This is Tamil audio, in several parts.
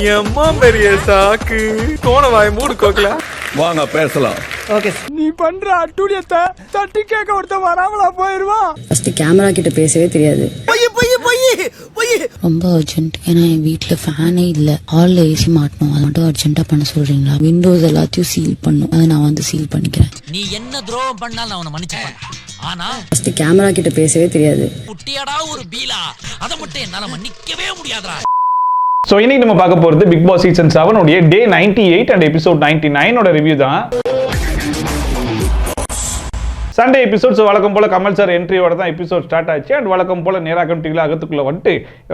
எம்மா பெரிய சாக்கு கோணவாய் மூடு கோக்கல வாங்க பேசலாம். ஓகே நீ பண்ற அட்டூழியத்தை தட்டி கேட்க ஒருத்த வராமலா போயிருவான். ஃபர்ஸ்ட் கேமரா கிட்ட பேசவே தெரியாது. ரொம்ப அர்ஜென்ட். ஏன்னா என் வீட்டுல ஃபேனே இல்ல, ஹால்ல ஏசி மாட்டணும், அது மட்டும் அர்ஜென்ட்டா பண்ண சொல்றீங்களா? விண்டோஸ் எல்லாத்தையும் சீல் பண்ணும், அதை நான் வந்து சீல் பண்ணிக்கிறேன். நீ என்ன துரோகம் பண்ணாலும் நான் உன்னை மன்னிச்சுப்பேன். ஆனா ஃபர்ஸ்ட் கேமரா கிட்ட பேசவே தெரியாது. குட்டியாடா ஒரு பீலா, அதை மட்டும் என்னால மன்னிக்கவே முடியாதுடா. ஸோ இன்னைக்கு நம்ம பார்க்க போகிறது பிக் பாஸ் சீசன் 7 உடைய டே 98 அண்ட் எபிசோட் 99 ரிவ்யூ தான். சண்டே எபிசோட்ஸ் வழக்கம் போல கமல் சார் என்ட்ரியோட தான் எபிசோட் ஸ்டார்ட் ஆச்சு. அண்ட் வழக்கம் போல நேராக கமிட்டியில் அகத்துக்குள்ள வந்துட்டு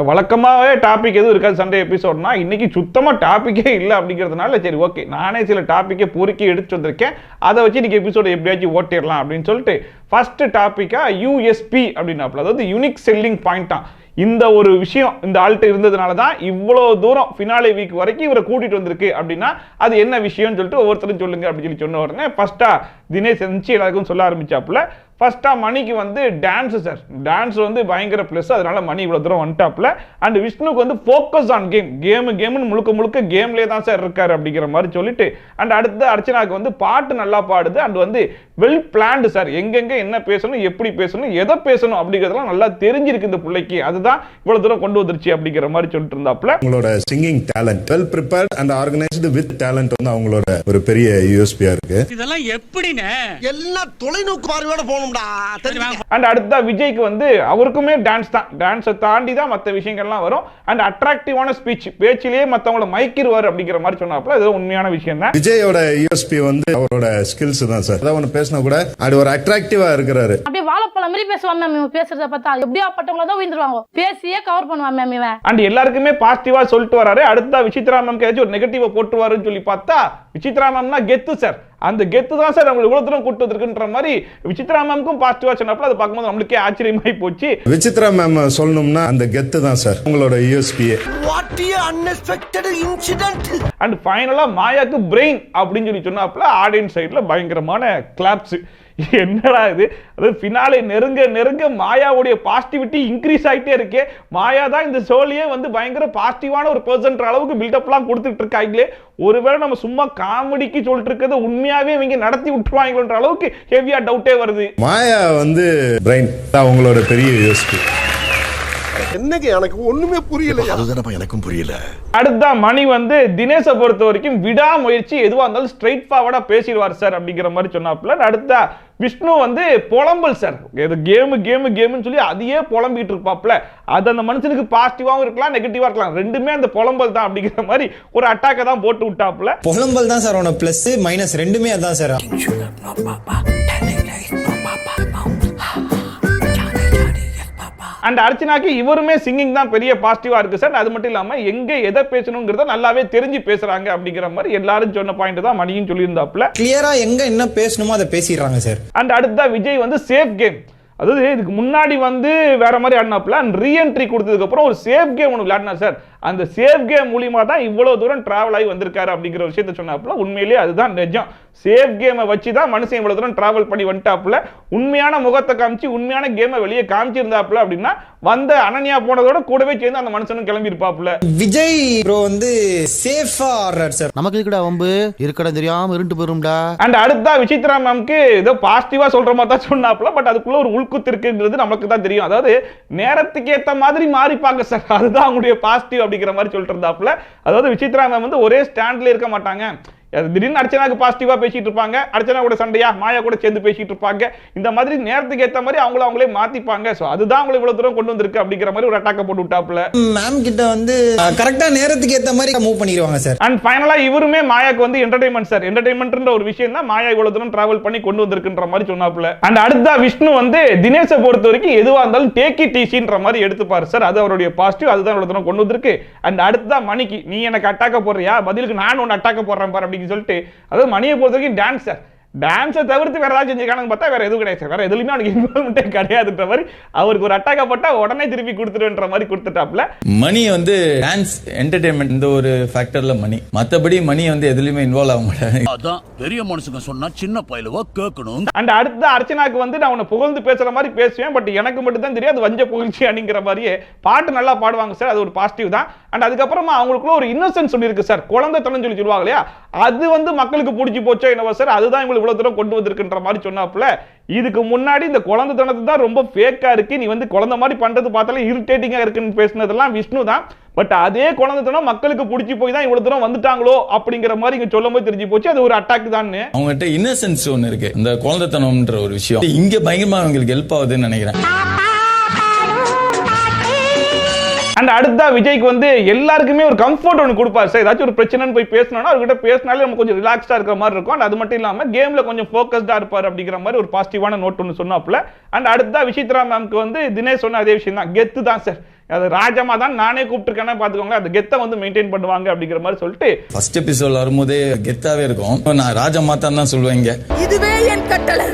வழக்கமாகவே டாபிக் எதுவும் இருக்காது சண்டே எபிசோட்னா, இன்னைக்கு சுத்தமாக டாப்பிக்கே இல்லை அப்படிங்கிறதுனால சரி ஓகே நானே சில டாப்பிக்கை பொறுக்கி எடுத்து வந்திருக்கேன், அதை வச்சு இன்னைக்கு எபிசோடு எப்படியாச்சும் ஓட்டிடலாம் அப்படின்னு சொல்லிட்டு ஃபர்ஸ்ட் டாப்பிக்காக யூஎஸ்பி அப்படின்னாப்புல, அதாவது யூனிக் செல்லிங் பாயிண்ட்டாக இந்த ஒரு விஷயம் இந்த ஆள்கிட்ட இருந்ததுனால தான் இவ்வளோ தூரம் ஃபினாலே வீக் வரைக்கும் இவரை கூட்டிட்டு வந்திருக்கு அப்படின்னா அது என்ன விஷயம்னு சொல்லிட்டு ஒவ்வொருத்தரும் சொல்லுங்க அப்படின்னு சொல்லி சொன்ன உடனே ஃபர்ஸ்டா தினேஷ் எந்திச்சு எல்லாருக்கும் சொல்ல ஆரம்பிச்சாப்புல. ஃபர்ஸ்டா மணிக்கு வந்து டான்ஸ் சார், டான்ஸ் வந்து பயங்கர ப்ளஸ், அதனால மணி இவ்வளோ தூரம் வந்துட்டாப்புல. அண்ட் விஷ்ணுக்கு வந்து ஃபோக்கஸ் ஆன் கேம்னு முழுக்க முழுக்க கேம்லேயே தான் சார் இருக்காரு அப்படிங்கிற மாதிரி சொல்லிட்டு, அண்ட் அடுத்து அர்ச்சனாக்கு வந்து பாட்டு நல்லா பாடுது அண்ட் வந்து வெல் பிளான்டு சார், எங்கெங்க என்ன பேசணும் எப்படி பேசணும் எதை பேசணும் அப்படிங்கிறதுலாம் நல்லா தெரிஞ்சிருக்கு இந்த பிள்ளைக்கு, அதுதான் இவ்வளவு தூரம் கொண்டு வந்துருச்சு அப்படிங்கிற மாதிரி சொல்லிட்டு இருந்தாப்புல. அவங்களோட singing talent well prepared and organised with talent வந்து அவங்களோட ஒரு பெரிய யூஎஸ்பியா இருக்கு. இதெல்லாம் எப்படினே எல்லாம் தொலைநோக்கு பார்வையோட போகணும்டா. அண்ட் அடுத்தா விஜய்க்கு வந்து அவருக்குமே டான்ஸ் தான், டான்ஸை தாண்டி தான் மற்ற விஷயங்கள்லாம் வரும். அண்ட் அட்ராக்டிவான ஸ்பீச், பேச்சிலேயே மற்றவங்கள மயக்கிடுவார் அப்படிங்கிற மாதிரி சொன்னாப்புல, இது உண்மையான விஷயம் தான். விஜயோட யூஎஸ்பி வந்து அவரோட ஸ்கில்ஸ் தான் சார். அதாவது ஒன்று பேசினா கூட அது ஒரு அட்ராக்டிவா இருக்கிறாரு. அப்படியே வாழைப்பழம் மாதிரி பேசுவான் மேம், இவன் பேசுறத பார்த்தா எப்படியா பட்டவங்கள தான் விழுந்துருவாங்க, பேசியே கவர் பண்ணுவான் மேம் இவன். அண்ட் எல்லாருக்குமே பாசிட்டிவா சொல்லிட்டு வராரு. அடுத்தா விசித்ரா மேம் ஏதாச்சும் ஒரு நெகட்டிவா போட்டுவாருன்னு சொல்லி பார்த்தா விசித்ரா மேம்னா கெத்து சார், அந்த கெத்து தான் சார் அவங்க இவ்வளவு தூரம் கூட்டு வந்திருக்குன்ற மாதிரி விசித்ரா மேம்க்கும் பாசிட்டிவா சொன்னப்பல அதை பார்க்கும்போது நம்மளுக்கே ஆச்சரியமாயி போச்சு. விசித்ரா மேம் சொல்லணும்னா அந்த கெத்து தான் சார் உங்களோட USB. What a unexpected incident. And ஃபைனலா மாயாக்கு பிரெயின் அப்படின்னு சொல்லி சொன்னாப்புல ஆடியன்ஸ் சைடுல பயங்கரமான கிளாப்ஸ். என்னடா இது, அது ஃபினாலே நெருங்க நெருங்க மாயாவுடைய பாசிட்டிவிட்டி இன்க்ரீஸ் ஆகிட்டே இருக்கே. மாயா தான் இந்த ஷோலியே வந்து பயங்கர பாசிட்டிவான ஒரு பர்சன்ற அளவுக்கு பில்டப்லாம் கொடுத்துட்டு இருக்காங்களே, ஒருவேளை நம்ம சும்மா காமெடிக்கு சொல்லிட்டு இருக்கிறது உண்மையாவே இவங்க நடத்தி விட்டுருவாங்கன்ற அளவுக்கு ஹெவியா டவுட்டே வருது. மாயா வந்து பிரெயின் தான் அவங்களோட பெரிய யூஎஸ்பி. என்னங்க எனக்கு ஒண்ணுமே புரியல. அதுதான் எனக்கும் புரியல. அடுத்தா மணி வந்து தினேஷை பொறுத்த வரைக்கும் விடாமுயற்சி, எதுவா இருந்தாலும் ஸ்ட்ரைட் ஃபார்வர்டா பேசிடுவார் சார் அப்படிங்கிற மாதிரி சொன்னாப்புல. அடுத்தா விஷ்ணு வந்து புலம்பல் சார், கேமு சொல்லி அதையே புலம்பிட்டு இருப்பாப்ல, அது அந்த மனுஷனுக்கு பாசிட்டிவாகவும் இருக்கலாம் நெகட்டிவா இருக்கலாம், ரெண்டுமே அந்த புலம்பல் தான் அப்படிங்கிற மாதிரி ஒரு அட்டாக்கை தான் போட்டு விட்டாப்ல. புலம்பல் தான் சார் அவனோட பிளஸ் மைனஸ் ரெண்டுமே அதான் சார். அண்ட் அர்ச்சனாக்கு இவருமே சிங்கிங் தான் பெரிய பாசிட்டிவா இருக்கு சார். அது மட்டும் இல்லாம எங்க எதை பேசணுங்கிறத நல்லாவே தெரிஞ்சு பேசுறாங்க அப்படிங்கிற மாதிரி எல்லாரும் சொன்ன பாயிண்ட் தான் மணியும் சொல்லி இருந்தாப்ல. கிளியரா எங்க என்ன பேசணுமோ அதை பேசிடுறாங்க சார். அண்ட் அடுத்தா விஜய் வந்து சேஃப் கேம், அதாவது இதுக்கு முன்னாடி வந்து வேற மாதிரி ஆடினாப்ல, அண்ட் ரீஎன்ட்ரி கொடுத்ததுக்கு அப்புறம் ஒரு சேஃப் கேம் ஒன்று விளையாடினார் சார். அந்த சேஃப் கேம் மூலியமா தான் இவ்வளவு தூரம் டிராவல் ஆகி வந்திருக்காரு அப்படிங்கிற விஷயத்த சொன்னாப்புல. உண்மையிலேயே அதுதான் நிஜம், சேஃப் கேமை வச்சு தான் மனுஷன் இவ்வளவு தூரம் டிராவல் பண்ணி வந்துட்டாப்புல. உண்மையான முகத்தை காமிச்சு உண்மையான கேமை வெளியே காமிச்சிருந்தாப்புல அப்படின்னா வந்த அனன்யா போனதோட கூடவே சேர்ந்து அந்த மனுஷனும் கிளம்பி இருப்பாப்புல. விஜய் ப்ரோ வந்து சேஃபா ஆடுறாரு சார். நமக்கு இருக்கடா வம்பு இருக்கடா தெரியாம இருண்டு போயிரும்டா. அண்ட் அடுத்தா விசித்ரா மேம்க்கு ஏதோ பாசிட்டிவா சொல்ற மாதிரி தான் சொன்னாப்புல, பட் அதுக்குள்ள ஒரு உள்குத்து இருக்குங்கிறது நமக்கு தான் தெரியும். அதாவது நேரத்துக்கு ஏற்ற மாதிரி மாறிப்பாங்க சார், அதுதான் அவங்களுடைய பாசிட்டிவ் அப்படிங்கிற மாதிரி சொல்லிட்டு இருந்தாப்புல. அதாவது விசித்ரா மேம் வந்து ஒரே ஸ்டாண்ட்ல இருக்க மாட்டாங்க, திடீர்னு அர்ச்சனாக்கு பாசிட்டிவா பேசிட்டு இருப்பாங்க, அர்ச்சனா கூட சண்டையா மாயா கூட சேர்ந்து பேசிட்டு இருப்பாங்க, இந்த மாதிரி நேரத்துக்கு ஏற்ற மாதிரி அவங்களே மாத்திப்பாங்க. சோ அதுதான் அவங்களை இவ்வளவு தூரம் கொண்டு வந்திருக்கு அப்படிங்கிற மாதிரி ஒரு அட்டாக்க போட்டு விட்டாப்புல. மேம் கிட்ட வந்து கரெக்டா நேரத்துக்கு ஏத்த மாதிரி மூவ் பண்ணிடுவாங்க சார். அண்ட் ஃபைனலா இவருமே மாயாக்கு வந்து என்டர்டைன்மெண்ட் சார், என்டர்டைன்மெண்ட்ன்ற ஒரு விஷயம் தான் மாயா இவ்வளவு தூரம் டிராவல் பண்ணி கொண்டு வந்திருக்குன்ற மாதிரி சொன்னாப்புல. அண்ட் அடுத்தா விஷ்ணு வந்து தினேஷை பொறுத்த வரைக்கும் எதுவா இருந்தாலும் டேக் இட் ஈஸின்ற மாதிரி எடுத்துப்பாரு சார், அது அவருடைய பாசிட்டிவ், அதுதான் இவ்வளவு தூரம் கொண்டு வந்திருக்கு. அண்ட் அடுத்தா மணிக்கு நீ எனக்கு அட்டாக்க போடுறியா, பதிலுக்கு நான் ஒன்னு அட்டாக்க போடுறேன் பாரு அப்படின்னு சொல்லிட்டு, அதாவது மணியை பொறுத்த வரைக்கும் டான்ஸ் சார், டான்ஸை தவிர்த்து வேற ஏதாவது செஞ்சுக்கானு பார்த்தா வேற எதுவும் கிடையாது சார், வேற எதுலையுமே அவனுக்கு இன்வால்மெண்ட்டே கிடையாதுன்ற மாதிரி அவருக்கு ஒரு அட்டாக்க போட்டா உடனே திருப்பி கொடுத்துருன்ற மாதிரி கொடுத்துட்டாப்ல. மணி வந்து டான்ஸ் என்டர்டைன்மெண்ட் இந்த ஒரு ஃபேக்டர்ல மணி, மற்றபடி மணி வந்து எதுலையுமே இன்வால்வ் ஆக மாட்டாங்க. அதான் பெரிய மனுஷங்க சொன்னா சின்ன பையலுவா கேட்கணும். அண்ட் அடுத்த அர்ச்சனாக்கு வந்து நான் உன்னை புகழ்ந்து பேசுற மாதிரி பேசுவேன், பட் எனக்கு மட்டும் தான் தெரியும் அது வஞ்ச புகழ்ச்சி அப்படிங்கிற மாதிரியே பாட்டு நல்லா பாடுவாங்க சார், அது ஒரு பாசிட்டிவ் தான். அண்ட் அதுக்கப்புறமா அவங்களுக்குள்ள ஒரு இன்னசென்ஸ் சொல்லி இருக்கு சார், குழந்தைத்தனம் சொல்லி சொல்லுவாங்க இல்லையா, அது வந்து மக்களுக்கு பிடிச்சி போச்சோ என்னவோ சார், அதுதான் இவங்களுக்கு இவ்வளவு தூரம் கொண்டு வந்திருக்குன்ற மாதிரி சொன்னாப்புல. இதுக்கு முன்னாடி இந்த குழந்தைத்தனத்தை தான் ரொம்ப ஃபேக்கா இருக்கு, நீ வந்து குழந்தை மாதிரி பண்றது பார்த்தாலே இரிட்டேட்டிங்கா இருக்குன்னு பேசினதெல்லாம் விஷ்ணு தான். பட் அதே குழந்தைத்தனம் மக்களுக்கு பிடிச்சி போய் தான் இவ்வளவு தூரம் வந்துட்டாங்களோ அப்படிங்கிற மாதிரி இங்க சொல்லும் போது தெரிஞ்சு போச்சு அது ஒரு அட்டாக் தான். அவங்ககிட்ட இன்னசென்ஸ் ஒன்னு இருக்கு, இந்த குழந்தைத்தனம்ன்ற ஒரு விஷயம் இங்க பயங்கரமா அவங்களுக்கு ஹெல்ப் ஆகுதுன்னு நினைக்கிறேன். அண்ட் அடுத்தா விஜய்க்கு வந்து எல்லாருக்குமே ஒரு கம்ஃபர்ட் ஒன்று கொடுப்பாரு சார். ஏதாச்சும் ஒரு பிரச்சனைன்னு போய் பேசணும்னா அவர்கிட்ட பேசினாலே நம்ம கொஞ்சம் ரிலாக்ஸ்டா இருக்கிற மாதிரி இருக்கும். அண்ட் அது மட்டும் இல்லாம கேம்ல கொஞ்சம் ஃபோக்கஸ்டா இருப்பாரு அப்படிங்கிற மாதிரி ஒரு பாசிட்டிவான நோட் ஒன்று சொன்னாப்புல. அண்ட் அடுத்தா விசித்ரா மேம்க்கு வந்து தினேஷ் சொன்ன அதே விஷயம் தான், கெத்து தான் சார், அது ராஜமா தான் நானே கூப்பிட்டுருக்கேன்னா பாத்துக்கோங்க, அந்த கெத்தை வந்து மெயின்டைன் பண்ணுவாங்க அப்படிங்கிற மாதிரி சொல்லிட்டு ஃபர்ஸ்ட் எபிசோட் வரும்போதே கெத்தாவே இருக்கும். நான் ராஜமா தான் சொல்லுவேங்க, இதுவே என் கட்டளை,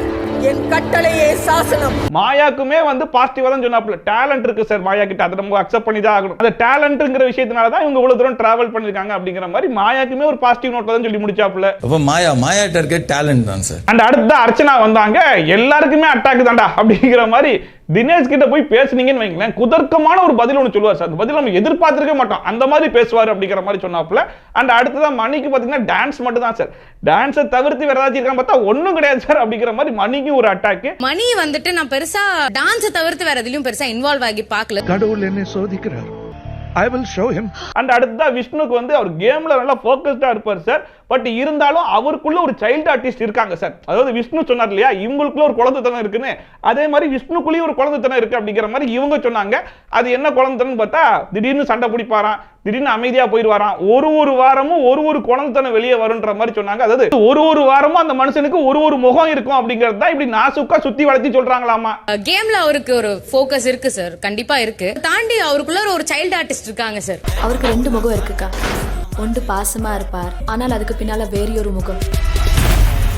என் கட்டளையே சாசனம். மாயாக்குமே வந்து பாசிட்டிவா தான் சொன்னாப்ல, டேலண்ட் இருக்கு சார் மாயா கிட்ட, அதை நம்ம அக்செப்ட் பண்ணி தான் ஆகணும். அந்த டேலண்ட்ங்கிற விஷயத்தினால தான் இவங்க இவ்வளவு தூரம் டிராவல் பண்ணிருக்காங்க அப்படிங்கிற மாதிரி மாயாக்குமே ஒரு பாசிட்டிவ் நோட்ல தான் சொல்லி முடிச்சாப்ல. அப்ப மாயாட்ட இருக்க டேலண்ட் தான் சார். அண்ட் அடுத்த அர்ச்சனா வந்தாங்க, எல்லாருக்குமே அட்டாக் தான்டா அப்படிங்கிற மாதிரி தினேஷ் கிட்ட போய் பேசுனீங்கன்னு வைங்களேன், குதர்க்கமான ஒரு பதில் ஒன்று சொல்லுவார் சார், அந்த பதில் நம்ம எதிர்பார்த்திருக்க மாட்டோம், அந்த மாதிரி பேசுவார் அப்படிங்கிற மாதிரி சொன்னாப்புல. அண்ட் அடுத்ததான் மணிக்கு பாத்தீங்கன்னா டான்ஸ் மட்டும் தான் சார், டான்ஸை தவிர்த்து வேற ஏதாச்சும் இருக்கான்னு பார்த்தா ஒன்னும் கிடையாது சார் அப்படிங்கிற மாதிரி மணிக்கு ஒரு அட்டாக். மணி வந்துட்டு நான் பெருசா டான்ஸை தவிர்த்து வேற எதுலயும் பெருசா இன்வால்வ் ஆகி பார்க்கல. கடவுள் என்னை சோதிக்கிறார். I will show him. And அடுத்ததா விஷ்ணுக்கு வந்து அவர் கேம்ல நல்லா ஃபோக்கஸ்டா இருப்பார் சார். பட் இருந்தாலும் அவருக்குள்ள ஒரு சைல்டு ஆர்டிஸ்ட் இருக்காங்க சார். அதாவது விஷ்ணு சொன்னார் இல்லையா, இவங்களுக்குள்ள ஒரு குழந்தைத்தனம் இருக்குன்னு, அதே மாதிரி விஷ்ணுக்குள்ளேயும் ஒரு குழந்தைத்தனம் இருக்கு அப்படிங்கிற மாதிரி இவங்க சொன்னாங்க. அது என்ன குழந்தைத்தனம் பார்த்தா, திடீர்னு சண்டை பிடிப்பாராம், திடீர்னு அமைதியா போயிடுவாராம், ஒரு வாரமும் ஒரு குழந்தைத்தனம் வெளியே வரும்ன்ற மாதிரி சொன்னாங்க. அதாவது ஒரு வாரமும் அந்த மனுஷனுக்கு ஒரு முகம் இருக்கும் அப்படிங்கிறது தான் இப்படி நாசுக்கா சுத்தி வளைச்சி சொல்றாங்களாமா. கேம்ல அவருக்கு ஒரு ஃபோக்கஸ் இருக்கு சார், கண்டிப்பா இருக்கு. தாண்டி அவருக்குள்ள ஒரு சைல்டு ஆர்டிஸ்ட் இருக்காங்க சார். அவருக்கு 2 முகம் இருக்குக்கா, ஒன்று பாசமா இருப்பார், ஆனால் அதுக்கு பின்னால வேற ஒரு முகம்.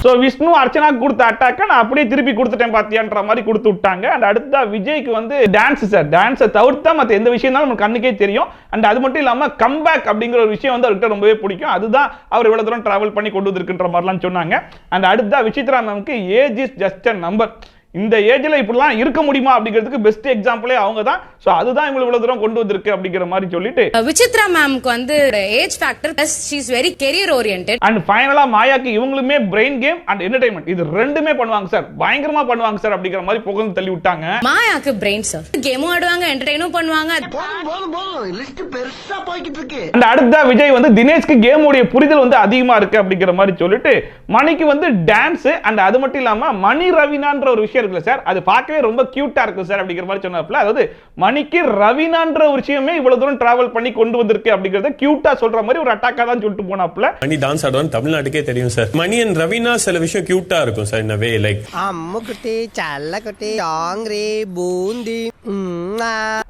சோ விஷ்ணு அர்ச்சனாக்கு கொடுத்த அட்டாக்க நான் அப்படியே திருப்பி கொடுத்துட்டேன் பாத்தியான்ற மாதிரி கொடுத்து விட்டாங்க. அண்ட் அடுத்த விஜய்க்கு வந்து டான்ஸ் சார், டான்ஸை தவிர்த்தா மற்ற எந்த விஷயம் தான் நமக்கு கண்ணுக்கே தெரியும். அண்ட் அது மட்டும் இல்லாம கம்பேக் அப்படிங்கிற ஒரு விஷயம் வந்து அவர்கிட்ட ரொம்பவே பிடிக்கும், அதுதான் அவர் இவ்வளவு தூரம் டிராவல் பண்ணி கொண்டு வந்திருக்குன்ற மாதிரிலாம் சொன்னாங்க. அண்ட் அடுத்த விசித்ரா மேம்க்கு age is just a number, இந்த ஏஜ்ல இப்படிலாம் இருக்க முடியுமா அப்படிங்கிறதுக்கு பெஸ்ட் எக்ஸாம்பிளே அவங்க தான். சோ அதுதான் இவங்க இவ்வளவு தூரம் கொண்டு வந்திருக்கு அப்படிங்கிற மாதிரி சொல்லிட்டு விசித்ரா மேம்க்கு வந்து age factor plus she is very career oriented. And ஃபைனலா மாயாக்கு இவங்களுமே பிரெயின் கேம் அண்ட் என்டர்டெயின்மெண்ட் இது ரெண்டுமே பண்ணுவாங்க சார், பயங்கரமா பண்ணுவாங்க சார் அப்படிங்கிற மாதிரி புகழ்ந்து தள்ளி விட்டாங்க. மாயாக்கு பிரெயின் சார், கேமும் ஆடுவாங்க, என்டர்டெயினும் பண்ணுவாங்க. லிஸ்ட் பெருசா போய்கிட்டு இருக்கு. அண்ட் அடுத்த விஜய் வந்து தினேஷ்க்கு கேமோட புரிதல் வந்து அதிகமா இருக்கு அப்படிங்கிற மாதிரி சொல்லிட்டு மணிக்கு வந்து டான்ஸ் அண்ட் அது மட்டும் இல்லாம மணி ரவினான்ற ஒரு விஷயம் இருக்குல்ல சார், அது பார்க்கவே ரொம்ப கியூட்டா இருக்கு சார் அப்படிங்கிற மாதிரி சொன்னாப்ல. அதாவது மணிக்கு ரவினான்ற ஒரு விஷயமே இவ்வளவு தூரம் டிராவல் பண்ணி கொண்டு வந்திருக்கு அப்படிங்கறத கியூட்டா சொல்ற மாதிரி ஒரு அட்டாக்கா தான் சொல்லிட்டு போனாப்ல. மணி டான்ஸ் ஆடுவான்னு தமிழ்நாட்டுக்கே தெரியும் சார். மணி அண்ட் ரவினா சில விஷயம் கியூட்டா இருக்கும் sir, in a way like அம்முக்குட்டி சல்லக்குட்டி டாங்ரே பூந்தி.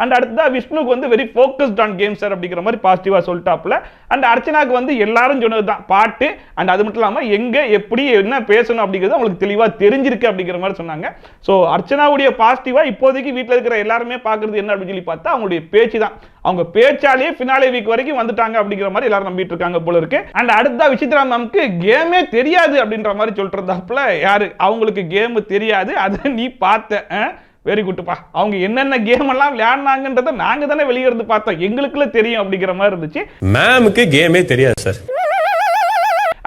அண்ட் அடுத்ததா விஷ்ணுக்கு வந்து very focused on game sir அப்படிங்கிற மாதிரி பாசிட்டிவா சொல்லிட்டாப்ல. அண்ட் அர்ச்சனாக்கு வந்து எல்லாரும் சொன்னதுதான் பாட்டு அண்ட் அது மட்டும் இல்லாம எங்க எப்படி என்ன பேசணும் அப்படிங்கிறது அவங்களுக்கு தெளிவா தெரிஞ்சிருக்கு அப்படிங்கிற மாதிரி சொன்னாங்க. சோ அர்ச்சனாவுடைய பாசிட்டிவா இப்போதைக்கு வீட்டில் இருக்கிற எல்லாருமே பாக்குறது என்ன அப்படின்னு சொல்லி பார்த்தா அவங்களுடைய பேச்சு தான். அவங்க பேச்சாலேயே ஃபினாலே வீக் வரைக்கும் வந்துட்டாங்க அப்படிங்கிற மாதிரி எல்லாரும் நம்பிட்டு இருக்காங்க போல இருக்கு. அண்ட் அடுத்த விசித்ரா மேம்க்கு கேமே தெரியாது அப்படின்ற மாதிரி சொல்லிட்டு இருந்தாப்ல. யாரு அவங்களுக்கு கேம் தெரியாது, அதை நீ பார்த்த வெரி குட்பா, அவங்க என்னென்ன கேம் எல்லாம் விளையாடுனாங்கன்றத நாங்க தானே வெளியே இருந்து பார்த்தோம், எங்களுக்குள்ள தெரியும் அப்படிங்கிற மாதிரி இருந்துச்சு. மேமுக்கு கேமே தெரியாது சார்.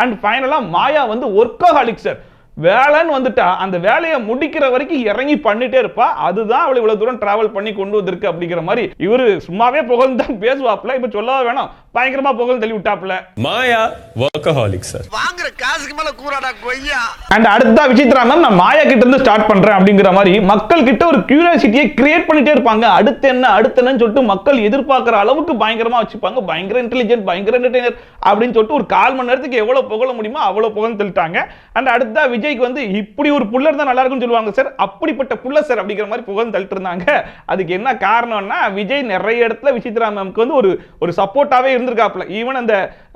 அண்ட் ஃபைனலா மாயா வந்து ஒர்க்கஹாலிக் சார், வேலைன்னு வந்துட்டா அந்த வேலையை முடிக்கிற வரைக்கும் இறங்கி பண்ணிட்டே இருப்பா, அதுதான் அவளை இவ்வளவு தூரம் டிராவல் பண்ணி கொண்டு வந்திருக்கு அப்படிங்கிற மாதிரி இவரு சும்மாவே புகழ்ந்து தான் பேசுவாப்ல, இப்ப சொல்லவே வேணும் பயங்கரமா புகழ்ந்து தள்ளி விட்டாப்ல. மாயா வொர்க்கஹாலிக் சார், வாங்குற காசுக்கு மேல கூறாடா கொய்யா. அண்ட் அடுத்த விசித்ரா மேம் நான் மாயா கிட்ட இருந்து ஸ்டார்ட் பண்றேன் அப்படிங்கிற மாதிரி மக்கள் கிட்ட ஒரு கியூரியாசிட்டியை கிரியேட் பண்ணிட்டே இருப்பாங்க. அடுத்து என்னன்னு சொல்லிட்டு மக்கள் எதிர்பார்க்கிற அளவுக்கு பயங்கரமா வச்சுப்பாங்க, பயங்கர இன்டெலிஜென்ட், பயங்கர என்டர்டெய்னர் அப்படின்னு சொல்லிட்டு ஒரு 1/4 மணி நேரத்துக்கு எவ்வளவு புகழ முடியுமோ அவ்வளவு புகழ்ந்து தள்ளிட்டாங்க. அண்ட் அடுத்த விஜய்க்கு வந்து இப்படி ஒரு புள்ளர் தான் நல்லா இருக்கும்னு சொல்லுவாங்க சார், அப்படிப்பட்ட புள்ளர் சார் அப்படிங்கிற மாதிரி புகழ்ந்து தள்ளிட்டு இருந்தாங்க. அதுக்கு என்ன காரணம்னா விஜய் நிறைய இடத்துல விசித்ரா மேம்க்கு வந்து ஒரு சப்போர்ட்டாவே இருந்திருக்காப்ல. ஈவன்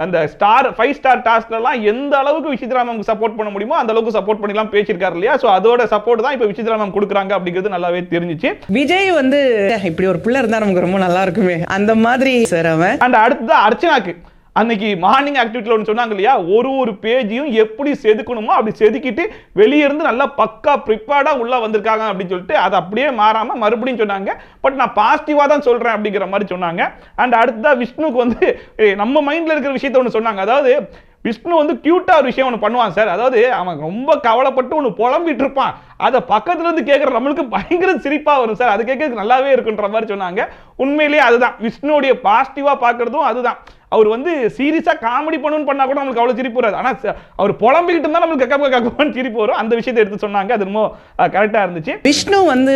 அந்த ஸ்டார் 5 ஸ்டார் டாஸ்க்ல எல்லாம் எந்த அளவுக்கு விசித்ரா மேம்க்கு சப்போர்ட் பண்ண முடியுமோ அந்த அளவுக்கு சப்போர்ட் பண்ணிலாம் பேசியிருக்காரு இல்லையா. சோ அதோட சப்போர்ட் தான் இப்ப விசித்ரா மேம் கொடுக்குறாங்க அப்படிங்கிறது நல்லாவே தெரிஞ்சிச்சு. விஜய் வந்து இப்படி ஒரு புள்ள இருந்தா நமக்கு ரொம்ப நல்லா இருக்குமே அந்த மாதிரி சார் அவன். அண்ட் அடுத்து அர்ச்சனாக்கு அன்னைக்கு மார்னிங் ஆக்டிவிட்டியில் ஒன்று சொன்னாங்க இல்லையா, ஒரு பேஜையும் எப்படி செதுக்கணுமோ அப்படி செதுக்கிட்டு வெளியே இருந்து நல்லா பக்கா ப்ரிப்பேர்டாக உள்ள வந்திருக்காங்க அப்படின்னு சொல்லிட்டு அதை அப்படியே மாறாமல் மறுபடியும் சொன்னாங்க. பட் நான் பாசிட்டிவாக தான் சொல்கிறேன் அப்படிங்கிற மாதிரி சொன்னாங்க. அண்ட் அடுத்ததாக விஷ்ணுக்கு வந்து நம்ம மைண்டில் இருக்கிற விஷயத்த ஒன்று சொன்னாங்க. அதாவது விஷ்ணு வந்து கியூட்டா ஒரு விஷயம் ஒன்று பண்ணுவான் சார். அதாவது அவன் ரொம்ப கவலைப்பட்டு ஒன்று புலம்பிட்டு இருப்பான், அதை பக்கத்துல இருந்து கேட்குற நம்மளுக்கு பயங்கர சிரிப்பா வரும் சார். அது கேட்கறதுக்கு நல்லாவே இருக்குன்ற மாதிரி சொன்னாங்க. உண்மையிலேயே அதுதான் விஷ்ணுடைய பாசிட்டிவா பார்க்கறதும் அதுதான். அவர் வந்து சீரியஸா காமெடி பண்ணணும்னு பண்ணா கூட நம்மளுக்கு அவ்வளவு சிரிப்பு வராது. ஆனா அவர் புலம்பிக்கிட்டு இருந்தா நம்மளுக்கு கக்கன்னு சிரிப்பு வரும். அந்த விஷயத்தை எடுத்து சொன்னாங்க. அது ரொம்ப கரெக்டா இருந்துச்சு. விஷ்ணு வந்து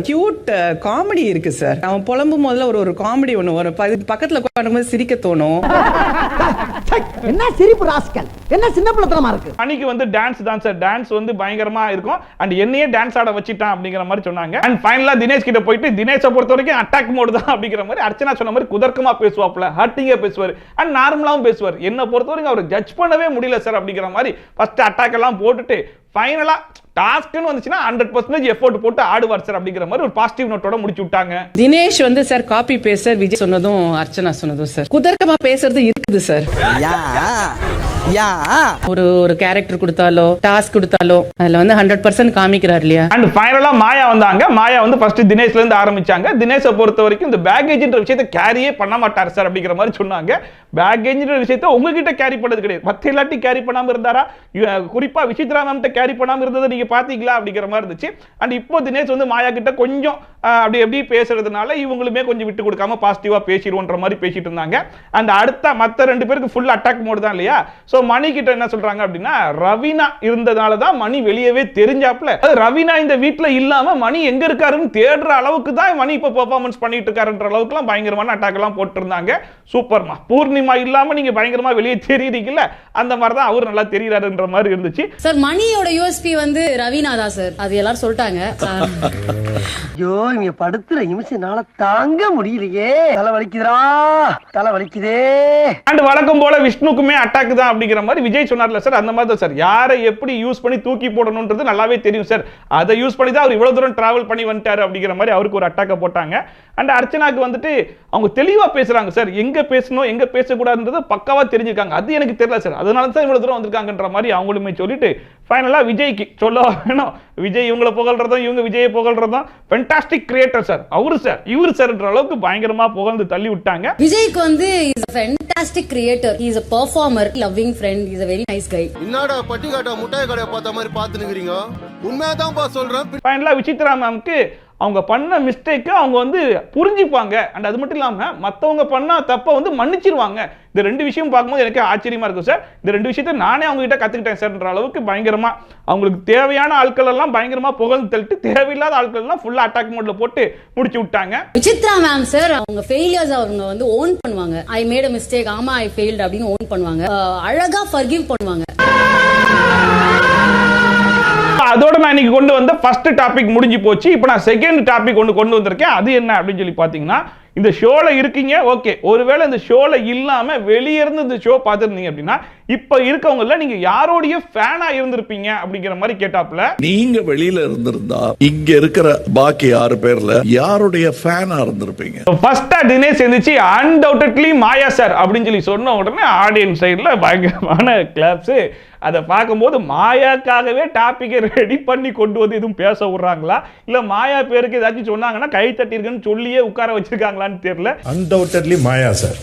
கியூட் காமெடி இருக்கு சார். அவன் புலம்பும் போதுல ஒரு காமெடி ஒன்று வரும், பக்கத்துல உட்காரும்போது சிரிக்க தோணும். என்ன சிரிப்பு ராஸ்கல், என்ன சின்ன பிள்ளைத்தனமா இருக்கு. அன்னைக்கு வந்து டான்ஸ் தான் சார். டான்ஸ் வந்து பயங்கரமா இருக்கும். அண்ட் என்னையே டான்ஸ் ஆட வச்சிட்டான் அப்படிங்கிற மாதிரி சொன்னாங்க. அண்ட் ஃபைனலா தினேஷ் கிட்ட போயிட்டு தினேஷை பொறுத்த வரைக்கும் அட்டாக் மோட் தான் அப்படிங்கிற மாதிரி அர்ச்சனா சொன்ன மாதிரி குதர்க்கமா பேசுவாப்ல, ஹர்ட்டிங்கா பேசுவார் அண்ட் நார்மலாவும் பேசுவார். என்ன பொறுத்த வரைக்கும் அவரை ஜட்ஜ் பண்ணவே முடியல சார் அப்படிங்கிற மாதிரி ஃபர்ஸ்ட் அட்டாக் எல்லாம் போட்டுட்டு ஃபைனலா டாஸ்க்னு வந்துச்சுன்னா 100% எஃபோர்ட் போட்டு ஆடுவார் சார் அப்படிங்கிற மாதிரி ஒரு பாசிட்டிவ் நோட்டோட முடிச்சு விட்டாங்க. தினேஷ் வந்து சார் காப்பி பேச விஜய் சொன்னதும் அர்ச்சனா சொன்னதும் சார் குதர்க்கமா பேசுறது இருக்குது சார். ஒரு கேரக்டர் கொடுத்தாலோ டாஸ்க் கொடுத்தாலோ அதுல வந்து 100% காமிக்கிறார் இல்லையா. அண்ட் ஃபைனலா மாயா வந்தாங்க. மாயா வந்து ஃபர்ஸ்ட் தினேஷ்ல இருந்து ஆரம்பிச்சாங்க. தினேஷை பொறுத்த வரைக்கும் இந்த பேக்கேஜ்ன்ற விஷயத்தை கேரியே பண்ண மாட்டார் சார் அப்படிங்கிற மாதிரி சொன்னாங்க. பேக்கேஜ்ன்ற விஷயத்தை உங்ககிட்ட கேரி பண்ணது கிடையாது, மத்த எல்லாத்தையும் கேரி பண்ணாம இருந்தாரா, குறிப்பா விசித்ரா மேம்கிட்ட கேரி பண்ணாம இருந்ததை நீங்க பாத்தீங்களா அப்படிங்கிற மாதிரி இருந்துச்சு. அண்ட் இப்போ தினேஷ் வந்து மாயா கிட்ட கொஞ்சம் அப்படி எப்படி பேசுறதுனால இவங்களுமே கொஞ்சம் விட்டு கொடுக்காம பாசிட்டிவா பேசிடுவோன்ற மாதிரி பேசிட்டு இருந்தாங்க. அண்ட் அடுத்த மத்த 2 பேருக்கு ஃபுல் அட்டாக் மோட் தான் இல்லையா. சோ மணி கிட்ட என்ன சொல்றாங்க அப்படின்னா, ரவீனா இருந்ததால தான் மணி வெளியவே தெரிஞ்சாப்ல. ரவீனா இந்த வீட்ல இல்லாம மணி எங்க இருக்காருன்னு தேடுற அளவுக்கு தான் மணி இப்ப பெர்ஃபார்மன்ஸ் பண்ணிட்டு இருக்காருன்ற அளவுக்கு எல்லாம் பயங்கரமான அட்டாக் எல்லாம் போட்டு இருந்தாங்க. சூப்பர்மா, பூர்ணிமா இல்லாம நீங்க பயங்கரமா வெளியே தெரியுறீங்கல்ல, அந்த மாதிரி தான் அவர் நல்லா தெரியுறாருன்ற மாதிரி இருந்துச்சு சார். மணியோட யூஎஸ்பி வந்து ரவீனா தான் சார், அது எல்லாரும் சொல்லிட்டாங்க. ஐயோ இங்க படுத்துற நிமிஷம்னால தாங்க முடியலையே, தலை வலிக்குதுடா, தலை வலிக்குதே. அண்ட் வழக்கம் போல விஷ்ணுக்குமே அட்டாக் தான் அப்படிங்கிற மாதிரி விஜய் சொன்னார்ல சார், அந்த மாதிரி தான் சார். யாரை எப்படி யூஸ் பண்ணி தூக்கி போடணும்ன்றது நல்லாவே தெரியும் சார். அதை யூஸ் பண்ணி தான் அவர் இவ்வளவு தூரம் டிராவல் பண்ணி வந்துட்டாரு அப்படிங்கிற மாதிரி அவருக்கு ஒரு அட்டாக்க போட்டாங்க. அண்ட் அர்ச்சனாக்கு வந்துட்டு அவங்க தெளிவா பேசுறாங்க சார், எங்க பேசணும் எங்க பேசக்கூடாதுன்றது பக்காவா தெரிஞ்சிருக்காங்க. அது எனக்கு தெரியல சார், அதனால தான் இவ்வளவு தூரம் வந்திருக்காங்கன்ற மாதிரி அவங்களுமே சொல்லிட்டு ஃபைனலா விஜய்க்கு சொல்ல வேணும். விஜய் இவங்களை புகழ்றதும் இவங்க விஜயை புகழ்றதும் ஃபென்டாஸ்டிக் கிரியேட்டர் சார், அவரு சார் இவரு சார்ன்ற அளவுக்கு பயங்கரமா புகழ்ந்து தள்ளி விட்டாங்க. விஜய்க்கு வந்து is a fantastic creator, he is a performer, loving friend, he is a very nice guy. என்னடா பட்டிக்காட்டா முட்டாய் கடையை பார்த்த மாதிரி பார்த்துனுக்கிறீங்க, உண்மையாதான் பா சொல்றேன். ஃபைனலா விசித்ரா மேம்க்கு அவங்க பண்ண மிஸ்டேக்கு அவங்க வந்து புரிஞ்சுப்பாங்க. அண்ட் அது மட்டும் இல்லாம மற்றவங்க பண்ண தப்ப வந்து மன்னிச்சிருவாங்க. இந்த 2 விஷயம் பார்க்கும்போது எனக்கு ஆச்சரியமா இருக்கும் சார். இந்த 2 விஷயத்தை நானே அவங்க கிட்ட கத்துக்கிட்டேன் சார்ன்ற அளவுக்கு பயங்கரமா அவங்களுக்கு தேவையான ஆட்கள் எல்லாம் பயங்கரமா புகழ்ந்து தள்ளிட்டு தேவையில்லாத ஆட்கள் எல்லாம் ஃபுல்லா அட்டாக் மோட்ல போட்டு முடிச்சு விட்டாங்க. விசித்ரா மேம் சார் அவங்க ஃபெயிலியர்ஸ் அவங்க வந்து ஓன் பண்ணுவாங்க. ஐ மேட் a mistake, ஆமா ஐ ஃபெயில்ட் அப்படின்னு ஓன் பண்ணுவாங்க. அழகா ஃபர்கிவ் பண்ணுவாங்க. அதோட நான் இன்னைக்கு கொண்டு வந்த ஃபர்ஸ்ட் டாபிக் முடிஞ்சு போச்சு. இப்போ நான் செகண்ட் டாபிக் கொண்டு வந்திருக்கேன். அது என்ன அப்படின்னு சொல்லி பாத்தீங்கன்னா, இந்த ஷோல இருக்கீங்க ஓகே, ஒருவேளை இந்த ஷோல இல்லாம வெளியே இருந்து இந்த ஷோ பார்த்துருந்தீங்க அப்படின்னா இப்ப இருக்கவங்கல நீங்க யாரோடைய ஃபேனா இருந்திருப்பீங்க அப்படிங்கிற மாதிரி கேட்டாப்ல. நீங்க வெளியில இருந்திருந்தா இங்க இருக்கிற பாக்கி 6 பேர்ல யாருடைய ஃபேனா இருந்திருப்பீங்க? ஃபர்ஸ்டா தினேஷ் இருந்துச்சு, அன்டவுட்டட்லி மாயா சார் அப்படின்னு சொல்லி சொன்ன உடனே ஆடியன்ஸ் சைடுல பயங்கரமான கிளாப்ஸ். அதை பார்க்கும்போது மாயாக்காகவே டாபிக்கை ரெடி பண்ணி கொண்டு வந்து எதுவும் பேச விடுறாங்களா இல்ல மாயா பேருக்கு ஏதாச்சும் சொன்னாங்கன்னா கை தட்டிருக்குன்னு சொல்லியே உட்கார வச்சிருக்காங்களான்னு தெரியல. அன்டவுட்டட்லி மாயா சார்.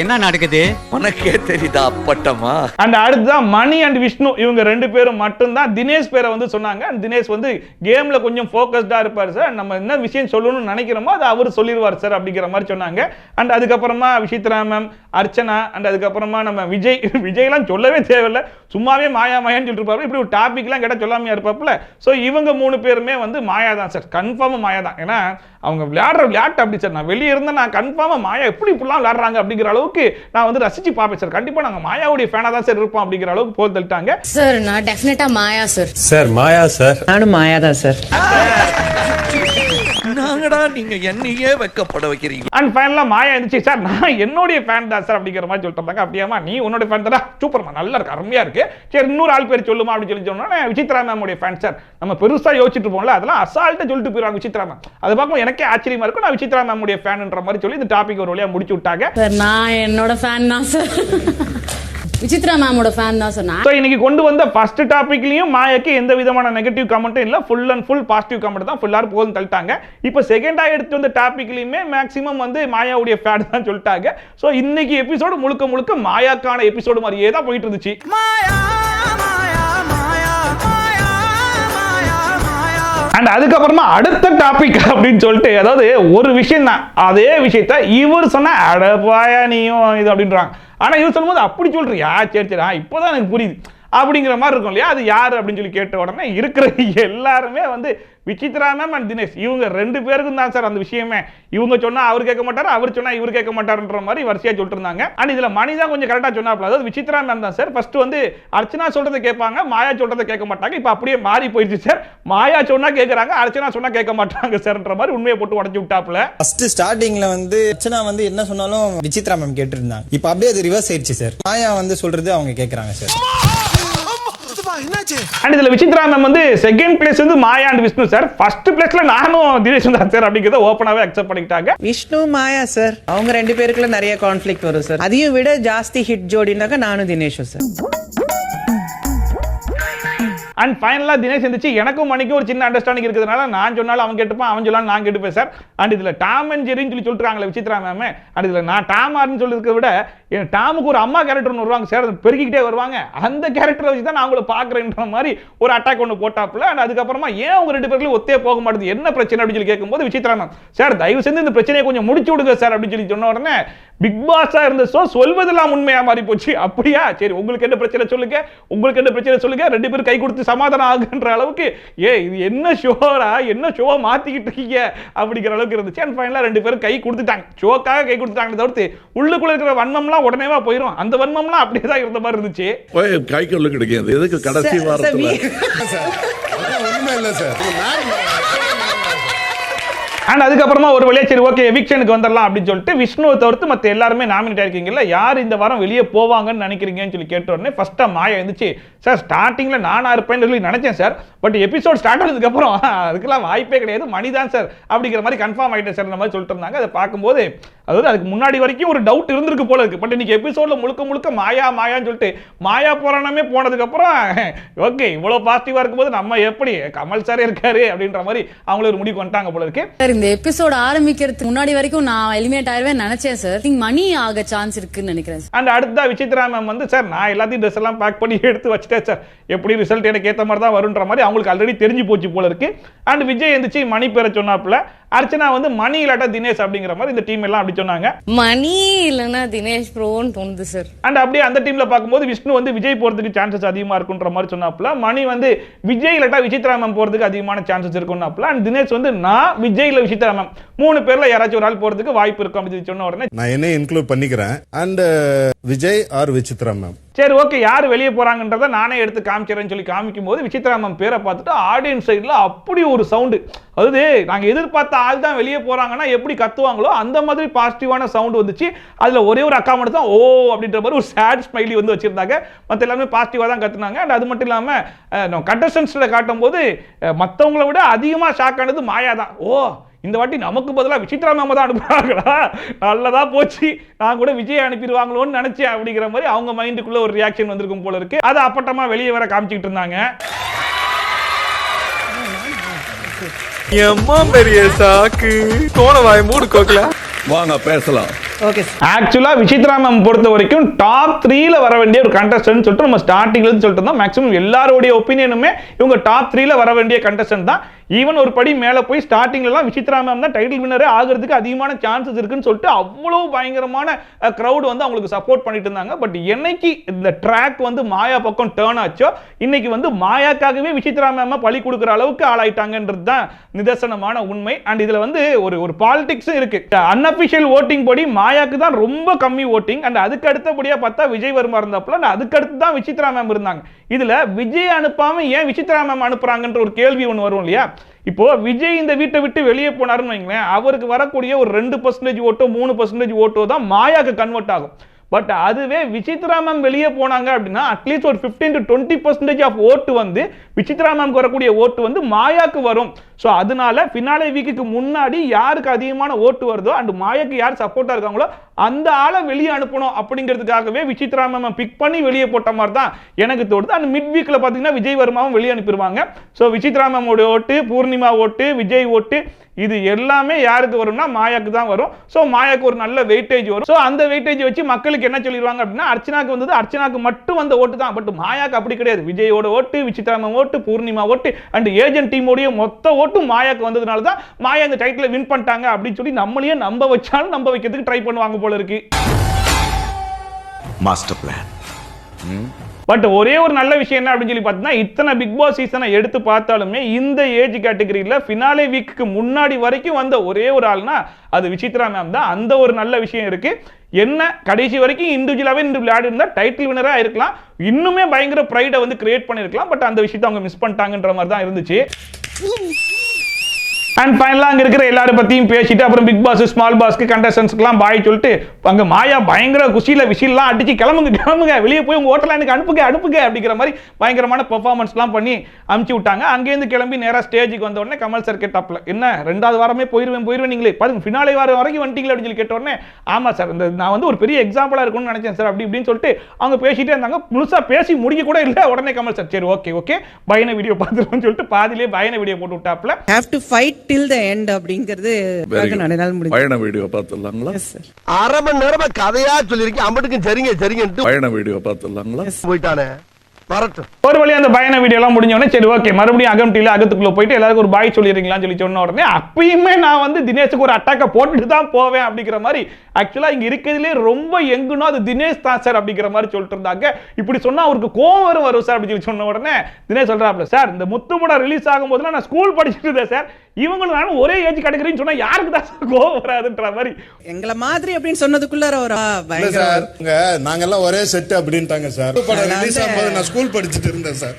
என்ன நடக்குது உனக்கே தெரியுதா அப்பட்டமா. அண்ட் அடுத்துதான் மணி அண்ட் விஷ்ணு இவங்க 2 பேரும் மட்டும்தான் தினேஷ் பேரை வந்து சொன்னாங்க. அண்ட் தினேஷ் வந்து கேம்ல கொஞ்சம் ஃபோக்கஸ்டா இருப்பார் சார், நம்ம என்ன விஷயம் சொல்லணும்னு நினைக்கிறோமோ அதை அவர் சொல்லிடுவார் சார் அப்படிங்கிற மாதிரி சொன்னாங்க. அண்ட் அதுக்கப்புறமா விசித்ரா மேம், அர்ச்சனா, அண்ட் அதுக்கப்புறமா நம்ம விஜய்லாம் சொல்லவே தேவையில்லை, சும்மாவே மாயா மாயான்னு சொல்லிட்டு இருப்பாரு. இப்படி ஒரு டாபிக்லாம் கேட்டால் சொல்லாமையா இருப்பாப்புல. ஸோ இவங்க 3 பேருமே வந்து மாயா தான் சார், கன்ஃபார்மாக மாயா தான். ஏன்னா அவங்க விளையாடுற விளையாட்டு அப்படி சார், நான் வெளியே இருந்தால் நான் கன்ஃபார்மாக மாயா எப்படி இப்படிலாம் விளையாடுறாங்க அப்படிங்கிற அளவுக்கு நான் வந்து ரசிச்சு பார்ப்பேன் சார். கண்டிப்பா நாங்க மாயாவுடைய ஃபேனா தான் சார் இருப்போம் அப்படிங்கிற அளவுக்கு போல் தள்ளிட்டாங்க சார். நான் டெஃபினட்டா மாயா சார். சார் மாயா சார். நானும் மாயா தான் சார். என்னங்கடா நீங்க என்னையே வெக்கப்பட வைக்கிறீங்க. அண்ட் ஃபைனலா மாயா இருந்துச்சு, சார் நான் என்னுடைய ஃபேன் தான் சார் அப்படிங்கிற மாதிரி சொல்லிட்டு அப்படியாமா நீ உன்னோட ஃபேன் தானே, சூப்பர்மா நல்லா இருக்கு அருமையா இருக்கு, சரி இன்னொரு ஆள் பேர் சொல்லுமா அப்படின்னு சொன்னா விசித்ரா மேமுடைய ஃபேன் சார். நம்ம பெருசா யோசிச்சுட்டு போகல, அதெல்லாம் அசால்ட்டா சொல்லிட்டு போயிருவாங்க விசித்ரா மேம். அதை பார்க்கும் எனக்கே ஆச்சரியமா இருக்கும், நான் விசித்ரா மேமுடைய ஃபேன்ன்ற மாதிரி சொல்லி இந்த டாபிக் ஒரு வழியா முடிச்சு விட்டாங்க. சார் நான் என்னோட ஃபேன் தான் சார், விசித்ரா மேமோட ஃபேன் தான் சார் நான். சோ இன்னைக்கு கொண்டு வந்த ஃபர்ஸ்ட் டாபிக்லயும் மாயாக்கு எந்த விதமான நெகட்டிவ் கமெண்ட்டும் இல்ல, full and full positive comment தான், ஃபுல்லாரும் போதும் தள்ளிட்டாங்க. இப்போ செகண்டா எடுத்து வந்த டாபிக்லயுமே மேக்ஸிமம் வந்து மாயாவுடைய ஃபேன் தான் சொல்லிட்டாங்க. சோ இன்னைக்கு எபிசோடு முழுக்க முழுக்க மாயாக்கான எபிசோடு மாதிரியே தான் போயிட்டு இருந்துச்சு. அண்ட் அதுக்கப்புறமா அடுத்த டாபிக் அப்படின்னு சொல்லிட்டு, அதாவது ஒரு விஷயம் தான், அதே விஷயத்த இவர் சொன்ன அடப்பாயா நீயும் இது அப்படின்றாங்க. ஆனா இவர் சொல்லும்போது அப்படி சொல்றியா, சரி சரி இப்போதான் எனக்கு புரியுது அப்படிங்கிற மாதிரி இருக்கும் இல்லையா. அது யாரு அப்படின்னு சொல்லி கேட்ட உடனே இருக்கிற எல்லாருமே வந்து விசித்ரா மேம் அண்ட் தினேஷ் இவங்க ரெண்டு பேருக்கும் தான் சார் அந்த விஷயமே. இவங்க சொன்னா அவர் கேட்க மாட்டாரு, அவர் சொன்னா இவர் கேட்க மாட்டாருன்ற மாதிரி வரிசையா சொல்லிட்டு இருந்தாங்க. அண்ட் இதுல மணி தான் கொஞ்சம் கரெக்டா சொன்னாப்ல, அதாவது விசித்ரா மேம் தான் சார் ஃபர்ஸ்ட் வந்து அர்ச்சனா சொல்றதை கேட்பாங்க, மாயா சொல்றதை கேட்க மாட்டாங்க. இப்ப அப்படியே மாறி போயிடுச்சு சார், மாயா சொன்னா கேட்கறாங்க, அர்ச்சனா சொன்னா கேட்க மாட்டாங்க சார்ன்ற மாதிரி உண்மையை போட்டு உடைச்சு விட்டாப்ல. ஃபர்ஸ்ட் ஸ்டார்டிங்ல வந்து அர்ச்சனா வந்து என்ன சொன்னாலும் விசித்ரா மேம் கேட்டு இருந்தாங்க, இப்ப அப்படியே அது ரிவர்ஸ் ஆயிடுச்சு சார், மாயா வந்து சொல்றது அவங்க கேட்கறாங்க சார். அண்ட் இதுல விசித்ரா மேம் வந்து செகண்ட் பிளேஸ் வந்து மாயா அண்ட் விஷ்ணு சார், ஃபர்ஸ்ட் பிளேஸ்ல நானும் தினேஷ் தான் சார் அப்படிங்கறத ஓபனாவே அக்செப்ட் பண்ணிட்டாங்க. விஷ்ணு மாயா சார் அவங்க ரெண்டு பேருக்குள்ள நிறைய கான்ஃபிளிக்ட் வரும் சார், அதையும் விட ஜாஸ்தி ஹிட் ஜோடினாக்க நானும் தினேஷும் சார். அண்ட் ஃபைனலா தினேஷ் இருந்துச்சு, எனக்கும் மணிக்கும் ஒரு சின்ன அண்டர்ஸ்டாண்டிங் இருக்கிறதுனால நான் சொன்னாலும் அவன் கேட்டுப்பான், அவன் சொன்னாலும் நான் கேட்டுப்பேன் சார். அண்ட் இதுல டாம் அண்ட் ஜெரின்னு சொல்லி சொல்றாங்களே விசித்ரா மேம், அண்ட் இதுல நான் டாம் ஆர்னு சொல்றதுக்கு விட டாமுக்கு ஒரு அம்மா கேரக்டர் ஒன்று வருவாங்க சார், பெருகிக்கிட்டே வருவாங்க, அந்த கேரக்டரை வச்சு தான் நான் உங்களை பாக்குறேன்ற மாதிரி ஒரு அட்டாக் ஒன்று போட்டாப்புல. அண்ட் அதுக்கப்புறமா ஏன் அவங்க ரெண்டு பேருக்கும் ஒத்தே போக மாட்டேது, என்ன பிரச்சனை அப்படின்னு சொல்லி கேட்கும்போது விசித்ரா மேம் சார் தயவு செஞ்சு இந்த பிரச்சனையை கொஞ்சம் முடிச்சு விடுங்க சார் அப்படின்னு சொல்லி சொன்ன உடனே பிக் பாஸா இருந்த ஷோ சொல்வதெல்லாம் உண்மையா மாறி போச்சு. அப்படியா சரி உங்களுக்கு என்ன பிரச்சனை சொல்லுங்க, உங்களுக்கு என்ன பிரச்சனை சொல்லுங்க, ரெண்டு பேரும் கை கொடுத்து சமாதானம் ஆகுன்ற அளவுக்கு இது என்ன ஷோரா, என்ன ஷோவா மாத்திக்கிட்டு இருக்கீங்க அப்படிங்கிற அளவுக்கு இருந்துச்சு. அண்ட் ஃபைனலா ரெண்டு பேரும் கை கொடுத்துட்டாங்க, ஷோக்காக கை கொடுத்துட்டாங்க தவிர்த்து உள்ளுக்குள்ள இருக்கிற வன்மம்லாம் உடனேவா போயிடும், அந்த வன்மம்லாம் அப்படியே தான் இருந்த மாதிரி இருந்துச்சு. கை கொள்ள கிடைக்காது எதுக்கு கடைசி வாரத்துல உண்மை இல்லை சார். அண்ட் அதுக்கப்புறமா ஒரு வழியா சரி ஓகே எவிக்ஷனுக்கு வந்துடலாம் அப்படின்னு சொல்லிட்டு விஷ்ணுவை தவிர்த்து மற்ற எல்லாருமே நாமினேட் ஆயிருக்கீங்கல்ல, யார் இந்த வாரம் வெளியே போவாங்கன்னு நினைக்கிறீங்கன்னு சொல்லி கேட்ட உடனே ஃபர்ஸ்டா மாயா இருந்துச்சு, சார் ஸ்டார்டிங்ல நானா இருப்பேன்னு சொல்லி நினைச்சேன் சார், பட் எபிசோட் ஸ்டார்ட் ஆனதுக்கு அப்புறம் அதுக்கெல்லாம் வாய்ப்பே கிடையாது, மணிதான் சார் அப்படிங்கிற மாதிரி கன்ஃபார்ம் ஆயிட்டேன் சார் மாதிரி சொல்லிட்டு இருந்தாங்க. அதை பார்க்கும்போது அதாவது அதுக்கு முன்னாடி வரைக்கும் ஒரு டவுட் இருந்திருக்கு போல இருக்கு, பட் இன்னைக்கு எபிசோட்ல முழுக்க முழுக்க மாயா மாயான்னு சொல்லிட்டு மாயா போராட்டமே போனதுக்கு அப்புறம் ஓகே இவ்வளவு பாசிட்டிவா இருக்கும்போது நம்ம எப்படி கமல் சாரே இருக்காரு அப்படின்ற மாதிரி அவங்களே ஒரு முடிவு வந்துட்டாங்க போல இருக்கு. இந்த எபிசோட் ஆரம்பிக்கிறதுக்கு முன்னாடி வரைக்கும் நான் எலிமினேட் ஆயிருவேன் நினைச்சேன் சார், மணி ஆக சான்ஸ் இருக்குன்னு நினைக்கிறேன். அண்ட் அடுத்த விசித்ரா மேம் வந்து சார் நான் எல்லாத்தையும் ட்ரெஸ் எல்லாம் பேக் பண்ணி எடுத்து வச்சுட்டேன் சார், எப்படி ரிசல்ட் எனக்கு ஏற்ற மாதிரி தான் வரும்ன்ற மாதிரி அவங்களுக்கு ஆல்ரெடி தெரிஞ்சு போச்சு போல இருக்கு. அண்ட் விஜய் இருந்துச்சு மணி பேரை சொன்னாப்புல, அர்ச்சனா வந்து மணி இல்லாட்டா தினேஷ் அப்படிங்கிற மாதிரி இந்த டீம் எல்லாம் அப்படி சொன்னாங்க, மணி இல்லனா தினேஷ் ப்ரோன்னு தோணுது சார். அண்ட் அப்படியே அந்த டீம்ல பார்க்கும்போது விஷ்ணு வந்து விஜய் போறதுக்கு சான்சஸ் அதிகமா இருக்குன்ற மாதிரி சொன்னாப்புல, மணி வந்து விஜய் இல்லாட்டா விசித்ரா மேம் போறதுக்கு அதிகமான சான்சஸ் இருக்குன்னாப்புல, அண்ட் தினேஷ் வந்து நான் விஜய் இல்ல விசித்ரா மேம் 3 பேர்ல யாராச்சும் ஒரு ஆள் போறதுக்கு வாய்ப்பு இருக்கும் அப்படின்னு சொன்ன உடனே நான் என்ன இன்க்ளூட் பண்ணிக்கிறேன் and Vijay or Vichitra ma'am. சரி ஓகே யார் வெளியே போறாங்கன்றத நானே எடுத்து காமிக்கிறேன்னு சொல்லி காமிக்கும் போது விசித்ரா மேம் பேரை பார்த்துட்டு ஆடியன்ஸ் சைட்ல அப்படி ஒரு சவுண்டு, அதாவது நாங்க எதிர்பார்த்த ஆள் தான் வெளியே போறாங்கன்னா எப்படி கத்துவாங்களோ அந்த மாதிரி பாசிட்டிவான சவுண்ட் வந்துச்சு. அதுல ஒரே ஒரு அக்கா மட்டும் தான் ஓ அப்படின்ற மாதிரி ஒரு சேட் ஸ்மைலி வந்து வச்சிருந்தாங்க, மற்ற எல்லாமே பாசிட்டிவா தான் கத்துனாங்க. அண்ட் அது மட்டும் இல்லாம கண்டஸ்டன்ஸ்ல காட்டும் போது மற்றவங்களை விட அதிகமா ஷாக் ஆனது மாயா தான். ஓ இந்த வாட்டி நமக்கு பதிலாக விசித்ரா மேம் தான் அனுப்புறாங்களா, நல்லதா போச்சு, நான் கூட விஜய் அனுப்பிடுவாங்களோன்னு நினைச்சேன் அப்படிங்கிற மாதிரி அவங்க மைண்டுக்குள்ள ஒரு ரியாக்ஷன் வந்திருக்கும் போல இருக்கு. அதை அப்பட்டமா வெளியே வர காமிச்சிட்டு இருந்தாங்க. எம்மா பெரிய சாக்கு கோண வாய் மூடு கோக்கல வாங்க பேசலாம். ஆக்சுவலா விசித்ரா மேம் பொறுத்த வரைக்கும் டாப் 3ல வர வேண்டிய ஒரு கண்டஸ்டன்ட் சொல்லிட்டு நம்ம ஸ்டார்டிங்ல இருந்து சொல்லிட்டு இருந்தோம். மேக்ஸிமம் எல்லாரோட ஒப்பீனியனுமே இவங்க டாப் 3ல வர வேண்டிய கண்டஸ்டன்ட் தான். ஈவன் ஒரு படி மேல போய் ஸ்டார்டிங்ல எல்லாம் விசித்ரா மேம் தான் டைட்டில் வின்னரே ஆகிறதுக்கு அதிகமான சான்சஸ் இருக்குன்னு சொல்லிட்டு அவ்வளவு பயங்கரமான கிரவுட் வந்து அவங்களுக்கு சப்போர்ட் பண்ணிட்டு இருந்தாங்க. பட் என்னைக்கு இந்த ட்ராக் வந்து மாயா பக்கம் டர்ன் ஆச்சோ இன்னைக்கு வந்து மாயாக்காகவே விசித்ரா மேம் பழி கொடுக்குற அளவுக்கு ஆளாயிட்டாங்கன்றது தான் நிதர்சனமான உண்மை. அண்ட் இதுல வந்து ஒரு பாலிடிக்ஸும் இருக்கு. அன்அபிஷியல் ஓட்டிங் படி மாயாக்கு தான் ரொம்ப கம்மி ஓட்டிங். அண்ட் அதுக்கு அடுத்தபடியா பார்த்தா விஜய் வர்மா இருந்தாப்புல, அதுக்கு அடுத்து தான் விசித்ரா மேம் இருந்தாங்க. இதுல விஜய் அனுப்பாம ஏன் விசித்ரா மேம் அனுப்புறாங்கன்ற ஒரு கேள்வி ஒன்று வரும் இல்லையா. இப்போ விஜய் இந்த வீட்டை விட்டு வெளியே போனாருன்னு வைங்களேன், அவருக்கு வரக்கூடிய ஒரு 2% ஓட்டோ 3% ஓட்டோ தான் மாயாக்கு கன்வெர்ட் ஆகும். பட் அதுவே விசித்ரா மேம் வெளியே போனாங்க அப்படின்னா அட்லீஸ்ட் ஒரு 15 to 20% ஆஃப் ஓட்டு வந்து விசித்ரா மேம்க்கு வரக்கூடிய ஓட்டு வந்து மாயாக்கு வரும். ஸோ அதனால ஃபினாலே வீக்குக்கு முன்னாடி யாருக்கு அதிகமான ஓட்டு வருதோ அண்ட் மாயாக்கு யார் சப்போர்ட்டா இருக்காங்களோ அந்த ஆளை வெளியே அனுப்பணும் அப்படிங்கிறதுக்காகவே விசித்ரா மேம் பிக் பண்ணி வெளியே போட்ட மாதிரி தான் எனக்கு தோணுது. அண்ட் மிட் வீக்ல பாத்தீங்கன்னா விஜய் வர்மாவும் வெளியே அனுப்பிடுவாங்க. ஸோ விசித்ரா மேமோட ஓட்டு, பூர்ணிமா ஓட்டு, விஜய் ஓட்டு, இது எல்லாமே யாருக்கு வரும்னா மாயாக்கு தான் வரும். ஸோ மாயாக்கு ஒரு நல்ல வெயிட்டேஜ் வரும். ஸோ அந்த வெயிட்டேஜ் வச்சு மக்களுக்கு என்ன சொல்லிடுவாங்க அப்படின்னா அர்ச்சனாக்கு வந்தது அர்ச்சனாக்கு மட்டும் வந்த ஓட்டு தான். பட் மாயாக்கு அப்படி கிடையாது. விஜயோட ஓட்டு, விசித்ரா மேம் ஓட்டு, பூர்ணிமா ஓட்டு அண்ட் ஏஜென்ட் டீமோடைய மொத்த ஓட்டு மாயாக்கு வந்ததுனால தான் மாயா இந்த டைட்டில் வின் பண்ணிட்டாங்க அப்படின்னு சொல்லி நம்மளையே நம்ப வச்சாலும் நம்ப வைக்கிறதுக்கு ட்ரை பண்ணுவாங்க போல இருக்கு. Master plan. பட் ஒரே ஒரு நல்ல விஷயம் என்ன அப்படின்னு சொல்லி பார்த்தீங்கன்னா இத்தனை பிக் பாஸ் சீசனை எடுத்து பார்த்தாலுமே இந்த ஏஜ் கேட்டகரியில ஃபினாலே வீக்கு முன்னாடி வரைக்கும் வந்த ஒரே ஒரு ஆள்னா அது விசித்ரா மேம் தான். அந்த ஒரு நல்ல விஷயம் இருக்கு. என்ன கடைசி வரைக்கும் இண்டிவிஜுவலாவே விளையாடி இருந்தா டைட்டில் வினரா இருக்கலாம், இன்னுமே பயங்கர ப்ரைடை வந்து கிரியேட் பண்ணிருக்கலாம். பட் அந்த விஷயத்தை அவங்க மிஸ் பண்ணிட்டாங்கன்ற மாதிரி தான் இருந்துச்சு. அண்ட் ஃபைனலா அங்க இருக்கிற எல்லாரும் பத்தியும் பேசிட்டு அப்புறம் பிக் பாஸ் ஸ்மால் பாஸ்க்கு கண்டஸ்டன்ஸ்க்குலாம் பாய் சொல்லிட்டு அங்க மாயா பயங்கர குஷியில விசில்லாம் அடிச்சு கிளம்புங்க வெளியே போய் உங்க ஹோட்டல் எனக்கு அனுப்புங்க அப்படிங்கிற மாதிரி பயங்கரமான பெர்ஃபார்மன்ஸ்லாம் பண்ணி அமுச்சு விட்டாங்க. அங்கேருந்து கிளம்பி நேரா ஸ்டேஜுக்கு வந்த உடனே கமல் சார் கேட்டாப்ல, என்ன 2வது வாரமே போயிருவேன் நீங்களே பாருங்க ஃபினாலே வாரம் வரைக்கும் வந்துட்டீங்களா அப்படின்னு சொல்லி கேட்ட உடனே, ஆமா சார் இந்த நான் வந்து ஒரு பெரிய எக்ஸாம்பிளா இருக்கும்னு நினைச்சேன் சார் அப்படி இப்படின்னு சொல்லிட்டு அவங்க பேசிட்டே இருந்தாங்க. முழுசா பேசி முடிக்க கூட இல்லை. உடனே கமல் சார் சரி ஓகே பயண வீடியோ பார்த்துருவோம்னு சொல்லிட்டு பாதிலே பயண வீடியோ போட்டு விட்டாப்ல. Have to fight till the end அப்படிங்கிறது பயண வீடியோ பார்த்துடலாங்களா? அரை மணி நேரமா கதையா சொல்லிருக்கேன். அம்பட்டுக்கும் சரிங்க பயண வீடியோ பார்த்துடலாங்களா? போயிட்டானே வரட்டும். ஒரு வழி அந்த பயண வீடியோ எல்லாம் முடிஞ்ச உடனே சரி ஓகே மறுபடியும் அகம்டில அகத்துக்குள்ள போயிட்டு எல்லாருக்கும் ஒரு பாய் சொல்லிடுறீங்களான்னு சொல்லி சொன்ன உடனே அப்பயுமே நான் வந்து தினேஷுக்கு ஒரு அட்டாக்க போட்டுட்டு தான் போவேன் அப்படிங்கிற மாதிரி ஆக்சுவலா இங்க இருக்கிறதுலே ரொம்ப எங்குனோ அது தினேஷ் தான் சார் அப்படிங்கிற மாதிரி சொல்லிட்டு இருந்தாங்க. இப்படி சொன்னா அவருக்கு கோவம் வரும் சார் அப்படின்னு சொல்லி சொன்ன உடனே தினேஷ் சொல்றாப்ல, சார் இந்த முத்து படம் ரிலீஸ் ஆகும் போதுலாம் நான் ஸ்கூல் படிச்சுட்டு இருந்தேன் சார், இவங்களும் நானும் ஒரே ஏஜ் கேட்டகரின்னு சொன்னா யாருக்கு தான் சார் கோவம் வராதுன்ற மாதிரி எங்களை மாதிரி அப்படின்னு சொன்னதுக்குள்ள நாங்க எல்லாம் ஒரே செட் அப்படின்ட்டாங்க சார். படம் ரிலீஸ் ஆகும்போது நான் ஸ்கூல் படிச்சுட்டு இருந்தேன் சார்.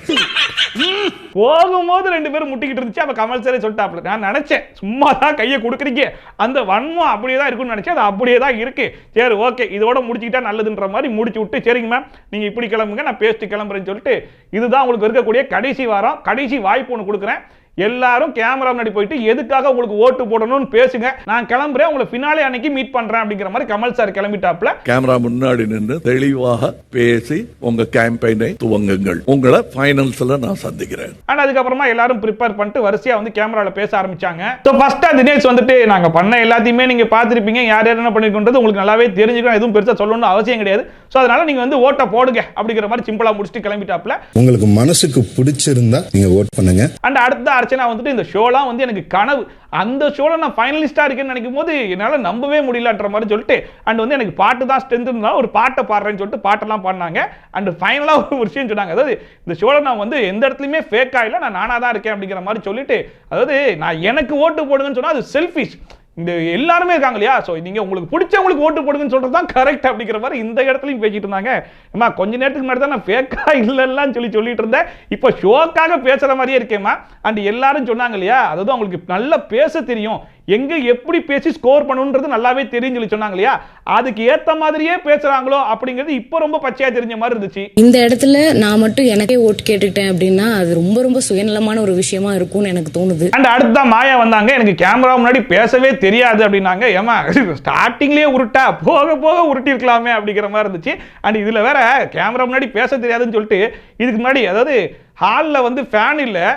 போகும்போது 2 பேரும் முட்டிக்கிட்டு இருந்துச்சு. அப்ப கமல் சாரே சொல்லிட்டாப்ல, நான் நினைச்சேன் சும்மா தான் கையை கொடுக்குறீங்க, அந்த வன்மம் அப்படியே தான் இருக்குன்னு நினைச்சேன், அது அப்படியே தான் இருக்கு. சரி ஓகே இதோட முடிச்சுக்கிட்டா நல்லதுன்ற மாதிரி முடிச்சு விட்டு சரிங்க மேம் நீங்க இப்படி கிளம்புங்க நான் பேசிட்டு கிளம்புறேன்னு சொல்லிட்டு இதுதான் உங்களுக்கு இருக்கக்கூடிய கடைசி வாரம் கடைசி வாய்ப்பு ஒன்று கொடுக்குறேன். எல்லாரும் கேமரா முன்னாடி போயிட்டு எதுக்காக உங்களுக்கு ஓட்டு போடணும்னு பேசுங்க, நான் கிளம்புறேன் உங்களை ஃபினாலே அன்னைக்கு மீட் பண்றேன் அப்படிங்கிற மாதிரி கமல் சார் கிளம்பிட்டாப்ல. கேமரா முன்னாடி நின்று தெளிவாக பேசி உங்க கேம்பெயினை துவங்குங்கள், உங்களை ஃபைனல்ஸ்ல நான் சந்திக்கிறேன். அண்ட் அதுக்கப்புறமா எல்லாரும் ப்ரிப்பேர் பண்ணிட்டு வரிசையா வந்து கேமரால பேச ஆரம்பிச்சாங்க. ஸோ ஃபர்ஸ்டா தினேஷ் வந்துட்டு நாங்க பண்ண எல்லாத்தையுமே நீங்க பார்த்திருப்பீங்க, யார் யார் என்ன பண்ணிருக்கோன்றது உங்களுக்கு நல்லாவே தெரிஞ்சுக்கணும், எதுவும் பெருசா சொல்லணும்னு அவசியம் கிடையாது. ஸோ அதனால நீங்க வந்து ஓட்ட போடுங்க அப்படிங்கிற மாதிரி சிம்பிளா முடிச்சுட்டு கிளம்பிட்டாப்ல. உங்களுக்கு மனசுக்கு பிடிச்சிருந்தா நீங்க ஓட் பண்ணுங்க. அண்ட் அடுத்த அர்ச்சனா வந்துட்டு இந்த ஷோலாம் வந்து எனக்கு கனவு, அந்த ஷோல நான் ஃபைனலிஸ்டா இருக்கேன்னு நினைக்கும் போது என்னால நம்பவே முடியலன்ற மாதிரி சொல்லிட்டு அண்ட் வந்து எனக்கு பாட்டு தான் ஸ்ட்ரென்த் இருந்தாலும் ஒரு பாட்டை பாடுறேன்னு சொல்லிட்டு பாட்டெல்லாம் பாடினாங்க. அண்ட் ஃபைனலா ஒரு விஷயம் சொன்னாங்க, அதாவது இந்த ஷோல நான் வந்து எந்த இடத்துலயுமே ஃபேக்கா இல்லை, நான் நானா தான் இருக்கேன் அப்படிங்கிற மாதிரி சொல்லிட்டு, அதாவது நான் எனக்கு ஓட்டு போடுங்கன்னு சொன்னா அது செல்ஃபிஷ், இந்த எல்லாருமே இருக்காங்க இல்லையா, ஸோ நீங்க உங்களுக்கு பிடிச்சவங்களுக்கு ஓட்டு போடுங்கன்னு சொல்றது தான் கரெக்ட் அப்படிங்கிற மாதிரி இந்த இடத்துலையும் பேசிட்டு இருந்தாங்க. அம்மா கொஞ்ச நேரத்துக்கு முன்னாடி தான் நான் ஃபேக்கா இல்லைன்னு சொல்லிட்டு இருந்தேன், இப்போ ஷோக்காக பேசுற மாதிரியே இருக்கேம்மா. அண்ட் எல்லாரும் சொன்னாங்க இல்லையா, அதாவது அவங்களுக்கு நல்லா பேச தெரியும், எங்க எப்படி பேசி ஸ்கோர் பண்ணணும்ன்றது நல்லாவே தெரியும் சொல்லி சொன்னாங்க இல்லையா, அதுக்கு ஏத்த மாதிரியே பேசுறாங்களோ அப்படிங்கிறது இப்போ ரொம்ப பச்சையா தெரிஞ்ச மாதிரி இருந்துச்சு. இந்த இடத்துல நான் மட்டும் எனக்கே ஓட்டு கேட்டுக்கிட்டேன் அப்படின்னா அது ரொம்ப ரொம்ப சுயநலமான ஒரு விஷயமா இருக்கும்னு எனக்கு தோணுது. அண்ட் அடுத்த மாயா வந்தாங்க, எனக்கு கேமரா முன்னாடி பேசவே தெரியாது அப்படின்னாங்க. ஏமா ஸ்டார்டிங்லயே உருட்டா போக போக உருட்டி இருக்கலாமே அப்படிங்கிற மாதிரி இருந்துச்சு. அண்ட் இதுல வேற கேமரா முன்னாடி பேச தெரியாதுன்னு சொல்லிட்டு இதுக்கு முன்னாடி அதாவது ஹாலில் வந்து ஃபேன் இல்லை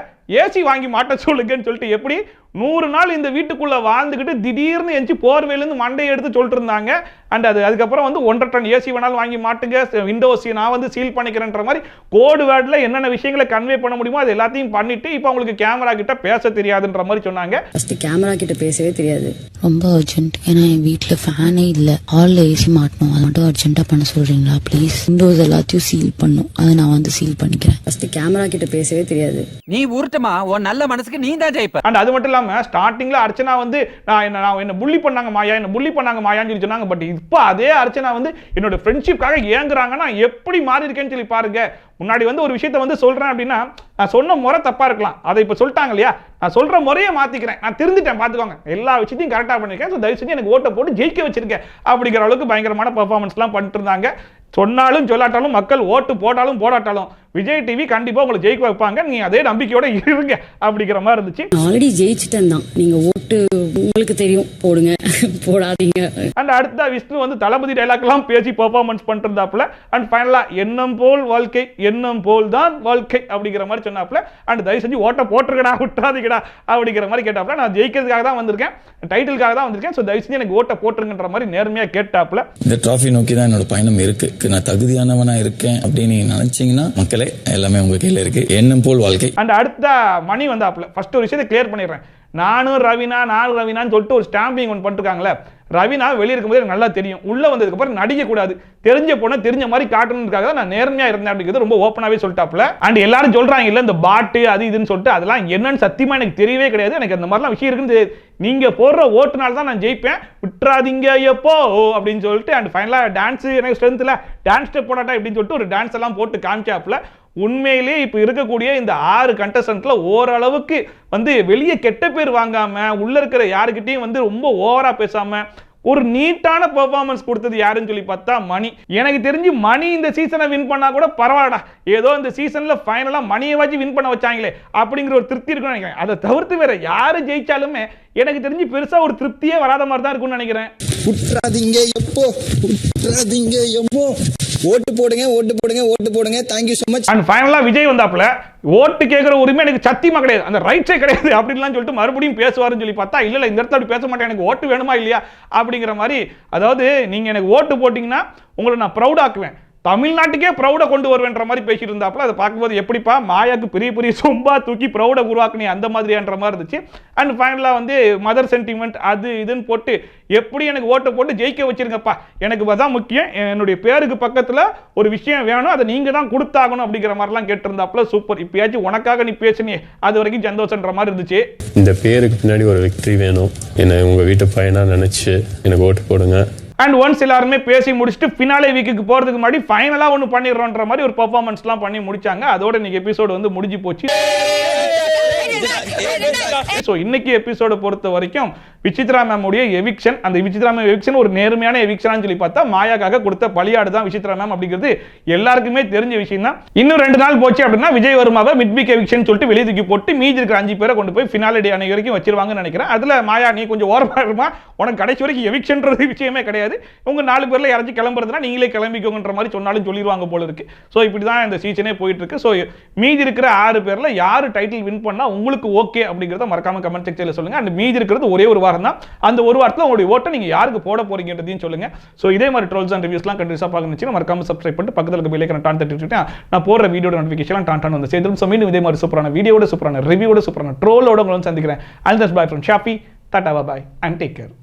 ஏசி வாங்கி மாட்ட சொல்லுங்கன்னு சொல்லிட்டு எப்படி 100 நாள் இந்த வீட்டுக்குள்ள வாழ்ந்துக்கிட்டு திடீர்னு எஞ்சி போர்வேலேருந்து மண்டையை எடுத்து சொல்லிட்டு இருந்தாங்க. அண்ட் அதுக்கப்புறம் வந்து 1.5 டன் ஏசி வேணாலும் வாங்கி மாட்டுங்க, விண்டோஸ் நான் வந்து சீல் பண்ணிக்கிறேன்ற மாதிரி கோடு வேர்டில் என்னென்ன விஷயங்களை கன்வே பண்ண முடியுமோ அது எல்லாத்தையும் பண்ணிட்டு இப்போ உங்களுக்கு கேமரா கிட்ட பேச தெரியாதுன்ற மாதிரி சொன்னாங்க. ஃபர்ஸ்ட் கேமரா கிட்ட பேசவே தெரியாது, ரொம்ப அர்ஜென்ட், ஏன்னா என் வீட்டில் ஃபேனே இல்லை, ஹாலில் ஏசி மாட்டணும், அதை மட்டும் அர்ஜென்ட்டாக பண்ண சொல்கிறீங்களா ப்ளீஸ், விண்டோஸ் எல்லாத்தையும் சீல் பண்ணும், அதை நான் வந்து சீல் பண்ணிக்கிறேன். ஃபர்ஸ்ட் கேமரா கிட்ட பேசவே தெரியாது. நீ உருட்டுமா உன் நல்ல மனசுக்கு நீ தான் ஜெயிப்ப. அண்ட் அது மட்டும் இல்லாம இல்லாம ஸ்டார்டிங்ல அர்ச்சனா வந்து நான் என்ன புள்ளி பண்ணாங்க மாயான்னு சொல்லி சொன்னாங்க. பட் இப்போ அதே அர்ச்சனா வந்து என்னோட ஃப்ரெண்ட்ஷிப்காக ஏங்குறாங்கன்னா எப்படி மாறி இருக்கேன்னு சொல்லி பாருங்க. முன்னாடி வந்து ஒரு விஷயத்தை வந்து சொல்றேன் அப்படின்னா நான் சொன்ன முறை தப்பா இருக்கலாம், அதை இப்ப சொல்லிட்டாங்க இல்லையா, நான் சொல்ற முறையை மாத்திக்கிறேன், நான் திருந்திட்டேன் பாத்துக்கோங்க, எல்லா விஷயத்தையும் கரெக்டா பண்ணிருக்கேன். ஸோ தயவு செஞ்சு எனக்கு ஓட்டை போட்டு ஜெயிக்க வச்சிருக்கேன் அப்படிங்கிற அளவுக்கு பயங்கரமான பெர்ஃபார்மன்ஸ் எல்லாம் பண்ணிட்டு இருந்தாங்க. சொன்னாலும் சொல்லாட்டாலும் மக்கள் ஓட்டு போட்டாலும் போடாட்டாலும் விஜய் டிவி கண்டிப்பா உங்களை ஜெயிக்க வைப்பாங்க, நீங்க அதே நம்பிக்கையோட இருங்க அப்படிங்கிற மாதிரி இருந்துச்சு. ஆல்ரெடி ஜெயிச்சிட்டேன் தான், நீங்க ஓட்டு உங்களுக்கு தெரியும், போடுங்க போடாதீங்க. அண்ட் அடுத்த விஷ்ணு வந்து தளபதி டைலாக் எல்லாம் பேசி பெர்ஃபார்மன்ஸ் பண்ணிருந்தாப்புல. அண்ட் ஃபைனலா எண்ணம் போல் வாழ்க்கை எண்ணம் போல் தான் வாழ்க்கை அப்படிங்கிற மாதிரி சொன்னாப்புல. அண்ட் தயவு செஞ்சு ஓட்ட போட்டுருக்கடா விட்டுறாதீங்கடா அப்படிங்கிற மாதிரி கேட்டாப்புல. நான் ஜெயிக்கிறதுக்காக தான் வந்திருக்கேன், டைட்டிலுக்காக தான் வந்திருக்கேன், ஸோ தயவு செஞ்சு எனக்கு ஓட்ட போட்டுருங்கன்ற மாதிரி நேர்மையா கேட்டாப்புல. இந்த டிராஃபி நோக்கி தான் என்னோட பயணம் இருக்கு, நான் தகுதியானவனா இருக்கேன் அப்படின்னு நீங்க நினைச்சீங்கன்னா மக்களே எல்லாமே உங்க கையில இருக்கு, எண்ணம் போல் வாழ்க்கை. அண்ட் அடுத்த மணி வந்தாப்புல. ஃபர்ஸ்ட் ஒரு விஷயத்தை கிளியர் பண்ணிடுறேன், நானும் ரவினான்னு சொல்லிட்டு ஒரு ஸ்டாம்பிங் ஒன்று பண்ணிருக்காங்களே. ரவினா வெளியே இருக்கும்போது எனக்கு நல்லா தெரியும், உள்ள வந்ததுக்கு அப்புறம் நடிக்க கூடாது, தெரிஞ்ச பொண்ணை தெரிஞ்ச மாதிரி காட்டணும்னுக்காக தான் நான் நேர்மையா இருந்தேன் அப்படிங்கிறது ரொம்ப ஓப்பனாவே சொல்லிட்டாப்ல. அண்ட் எல்லாரும் சொல்றாங்க இல்ல இந்த பாட்டு அது இதுன்னு சொல்லிட்டு, அதெல்லாம் என்னன்னு சத்தியமா எனக்கு தெரியவே கிடையாது, எனக்கு அந்த மாதிரிலாம் விஷயம் இருக்குன்னு தெரியாது. நீங்க போடுற ஓட்டுனால தான் நான் ஜெயிப்பேன், விட்டுறாதீங்க எப்போ அப்படின்னு சொல்லிட்டு. அண்ட் ஃபைனலா டான்ஸ் எனக்கு ஸ்ட்ரென்த் இல்ல, டான்ஸ் ஸ்டெப் போடாட்டா அப்படின்னு சொல்லிட்டு ஒரு டான்ஸ் எல்லாம் போட்டு காமிச்சாப்ல. உண்மையிலேயே இப்ப இருக்கக்கூடிய இந்த 6 கண்டஸ்டன்ட்ல ஓரளவுக்கு வந்து வெளியே கெட்ட பேர் வாங்காம உள்ள இருக்கிற யாருக்கிட்டையும் வந்து ரொம்ப ஓவரா பேசாம ஒரு நீட்டான பெர்ஃபார்மன்ஸ் கொடுத்தது யாருன்னு சொல்லி பார்த்தா மணி. எனக்கு தெரிஞ்சு மணி இந்த சீசனை வின் பண்ணா கூட பரவாயில்ல, ஏதோ இந்த சீசன்ல ஃபைனலா மணியை வச்சு வின் பண்ண வச்சாங்களே அப்படிங்கிற ஒரு திருப்தி இருக்குன்னு நினைக்கிறேன். அதை தவிர்த்து வேற யாரு ஜெயிச்சாலுமே எனக்கு தெரிஞ்சு பெருசா ஒரு திருப்தியே வராத மாதிரி தான் இருக்கும்னு நினைக்கிறேன். ஓட்டு போடுங்க தேங்க்யூ so much. அண்ட் ஃபைனலா விஜய் வந்தாப்புல. ஓட்டு கேட்கிற உரிமை எனக்கு சத்தியமா கிடையாது, அந்த ரைட்ஸே கிடையாது அப்படின்லாம் சொல்லிட்டு மறுபடியும் பேசுவாருன்னு சொல்லி பார்த்தா இல்ல இந்த இடத்துல அப்படி பேச மாட்டேன், எனக்கு ஓட்டு வேணுமா இல்லையா அப்படிங்கிற மாதிரி. அதாவது நீங்க எனக்கு ஓட்டு போட்டீங்கன்னா உங்களை நான் ப்ரௌட் ஆக்குவேன், தமிழ்நாட்டுக்கே ப்ரௌடை கொண்டு வருவேன்ற மாதிரி பேசிட்டு இருந்தாப்புல. அதை பார்க்கும்போது எப்படிப்பா மாயாக்கு பெரிய பெரிய சொம்பா தூக்கி ப்ரௌடை உருவாக்குனி அந்த மாதிரியான்ற மாதிரி இருந்துச்சு. அண்ட் ஃபைனலாக வந்து மதர் சென்டிமெண்ட் அது இதுன்னு போட்டு எப்படி எனக்கு ஓட்டை போட்டு ஜெயிக்க வச்சிருங்கப்பா, எனக்கு அதான் முக்கியம், என்னுடைய பேருக்கு பக்கத்தில் ஒரு விஷயம் வேணும், அதை நீங்கள் தான் கொடுத்தாகணும் அப்படிங்கிற மாதிரிலாம் கேட்டிருந்தாப்புல. சூப்பர், இப்பயாச்சும் உனக்காக நீ பேசுனியே அது வரைக்கும் சந்தோஷன்ற மாதிரி இருந்துச்சு. இந்த பேருக்கு பின்னாடி ஒரு வெற்றி வேணும், என்ன உங்கள் வீட்டு பையனாக நினச்சி எனக்கு ஓட்டு போடுங்க. அண்ட் ஒன்ஸ் எல்லாருமே பேசி முடிச்சுட்டு ஃபினாலே வீக்குக்கு போறதுக்கு முன்னாடி ஃபைனலா ஒன்று பண்ணிடுறோன்ற மாதிரி ஒரு பெர்ஃபார்மன்ஸ்லாம் பண்ணி முடிச்சாங்க. அதோட இன்னைக்கு எபிசோடு வந்து முடிஞ்சு போச்சு. ஸோ இன்னைக்கு எபிசோட பொறுத்த வரைக்கும் விசித்ரா மேம் உடைய எவிக்ஷன், அந்த விசித்ரா மேம் எவிக்ஷன் ஒரு நேர்மையான எவிக்ஷன் சொல்லி பார்த்தா மாயாக்காக கொடுத்த பலியாடு தான் விசித்ரா மேம் அப்படிங்கிறது எல்லாருக்குமே தெரிஞ்ச விஷயம் தான். இன்னும் 2 நாள் போச்சு அப்படின்னா விஜய் வருமாவை மிட்வீக் எவிக்ஷன் சொல்லிட்டு வெளியே தூக்கி போட்டு மீதி இருக்கிற 5 பேரை கொண்டு போய் ஃபினாலே டே அன்னைக்கு வரைக்கும் வச்சிருவாங்கன்னு நினைக்கிறேன். அதுல மாயா நீ கொஞ்சம் ஓரமா இருமா, உனக்கு கடைசி வரைக்கும் எவிக்ஷன்றது விஷயமே கிடையாது, உங்க 4 பேர்ல யாராச்சும் கிளம்புறதுனா நீங்களே கிளம்பிக்கோங்கன்ற மாதிரி சொன்னாலும் சொல்லிடுவாங்க போல இருக்கு. ஸோ இப்படிதான் இந்த சீசனே போயிட்டு இருக்கு. ஸோ மீதி இருக்கிற 6 பேர்ல யாரு டைட்டில் வின் பண்ணா உங்களுக்கு ஓகே அப்படிங்கறத மறக்காம கமெண்ட் செக்ஷன்ல சொல்லுங்க. அண்ட் மீதி இருக்கிறது ஒரே ஒரு வாரம் தான், அந்த ஒரு வாரத்துல உங்களுடைய ஓட்டை நீங்க யாருக்கு போட போறீங்கன்றதையும் சொல்லுங்க. சோ இதே மாதிரி ட்ரோல்ஸ் அண்ட் ரிவ்யூஸ்லாம் கண்டிப்பா பார்க்கணும்னு மறக்காம சப்ஸ்கிரைப் பண்ணிட்டு பக்கத்துல இருக்க பெல் ஐகானை டான் தட்டிட்டு நான் போற வீடியோட நோட்டிஃபிகேஷன் டான் வந்து சேர்ந்துடும். சோ மீண்டும் இதே மாதிரி சூப்பரான வீடியோட சூப்பரான ரிவ்யூவோட சூப்பரான ட்ரோலோட உங்களை சந்திக்கிறேன். அண்ட் தட்ஸ் பை ஃப்ரம் ஷாப்பி. Tata bye and take care.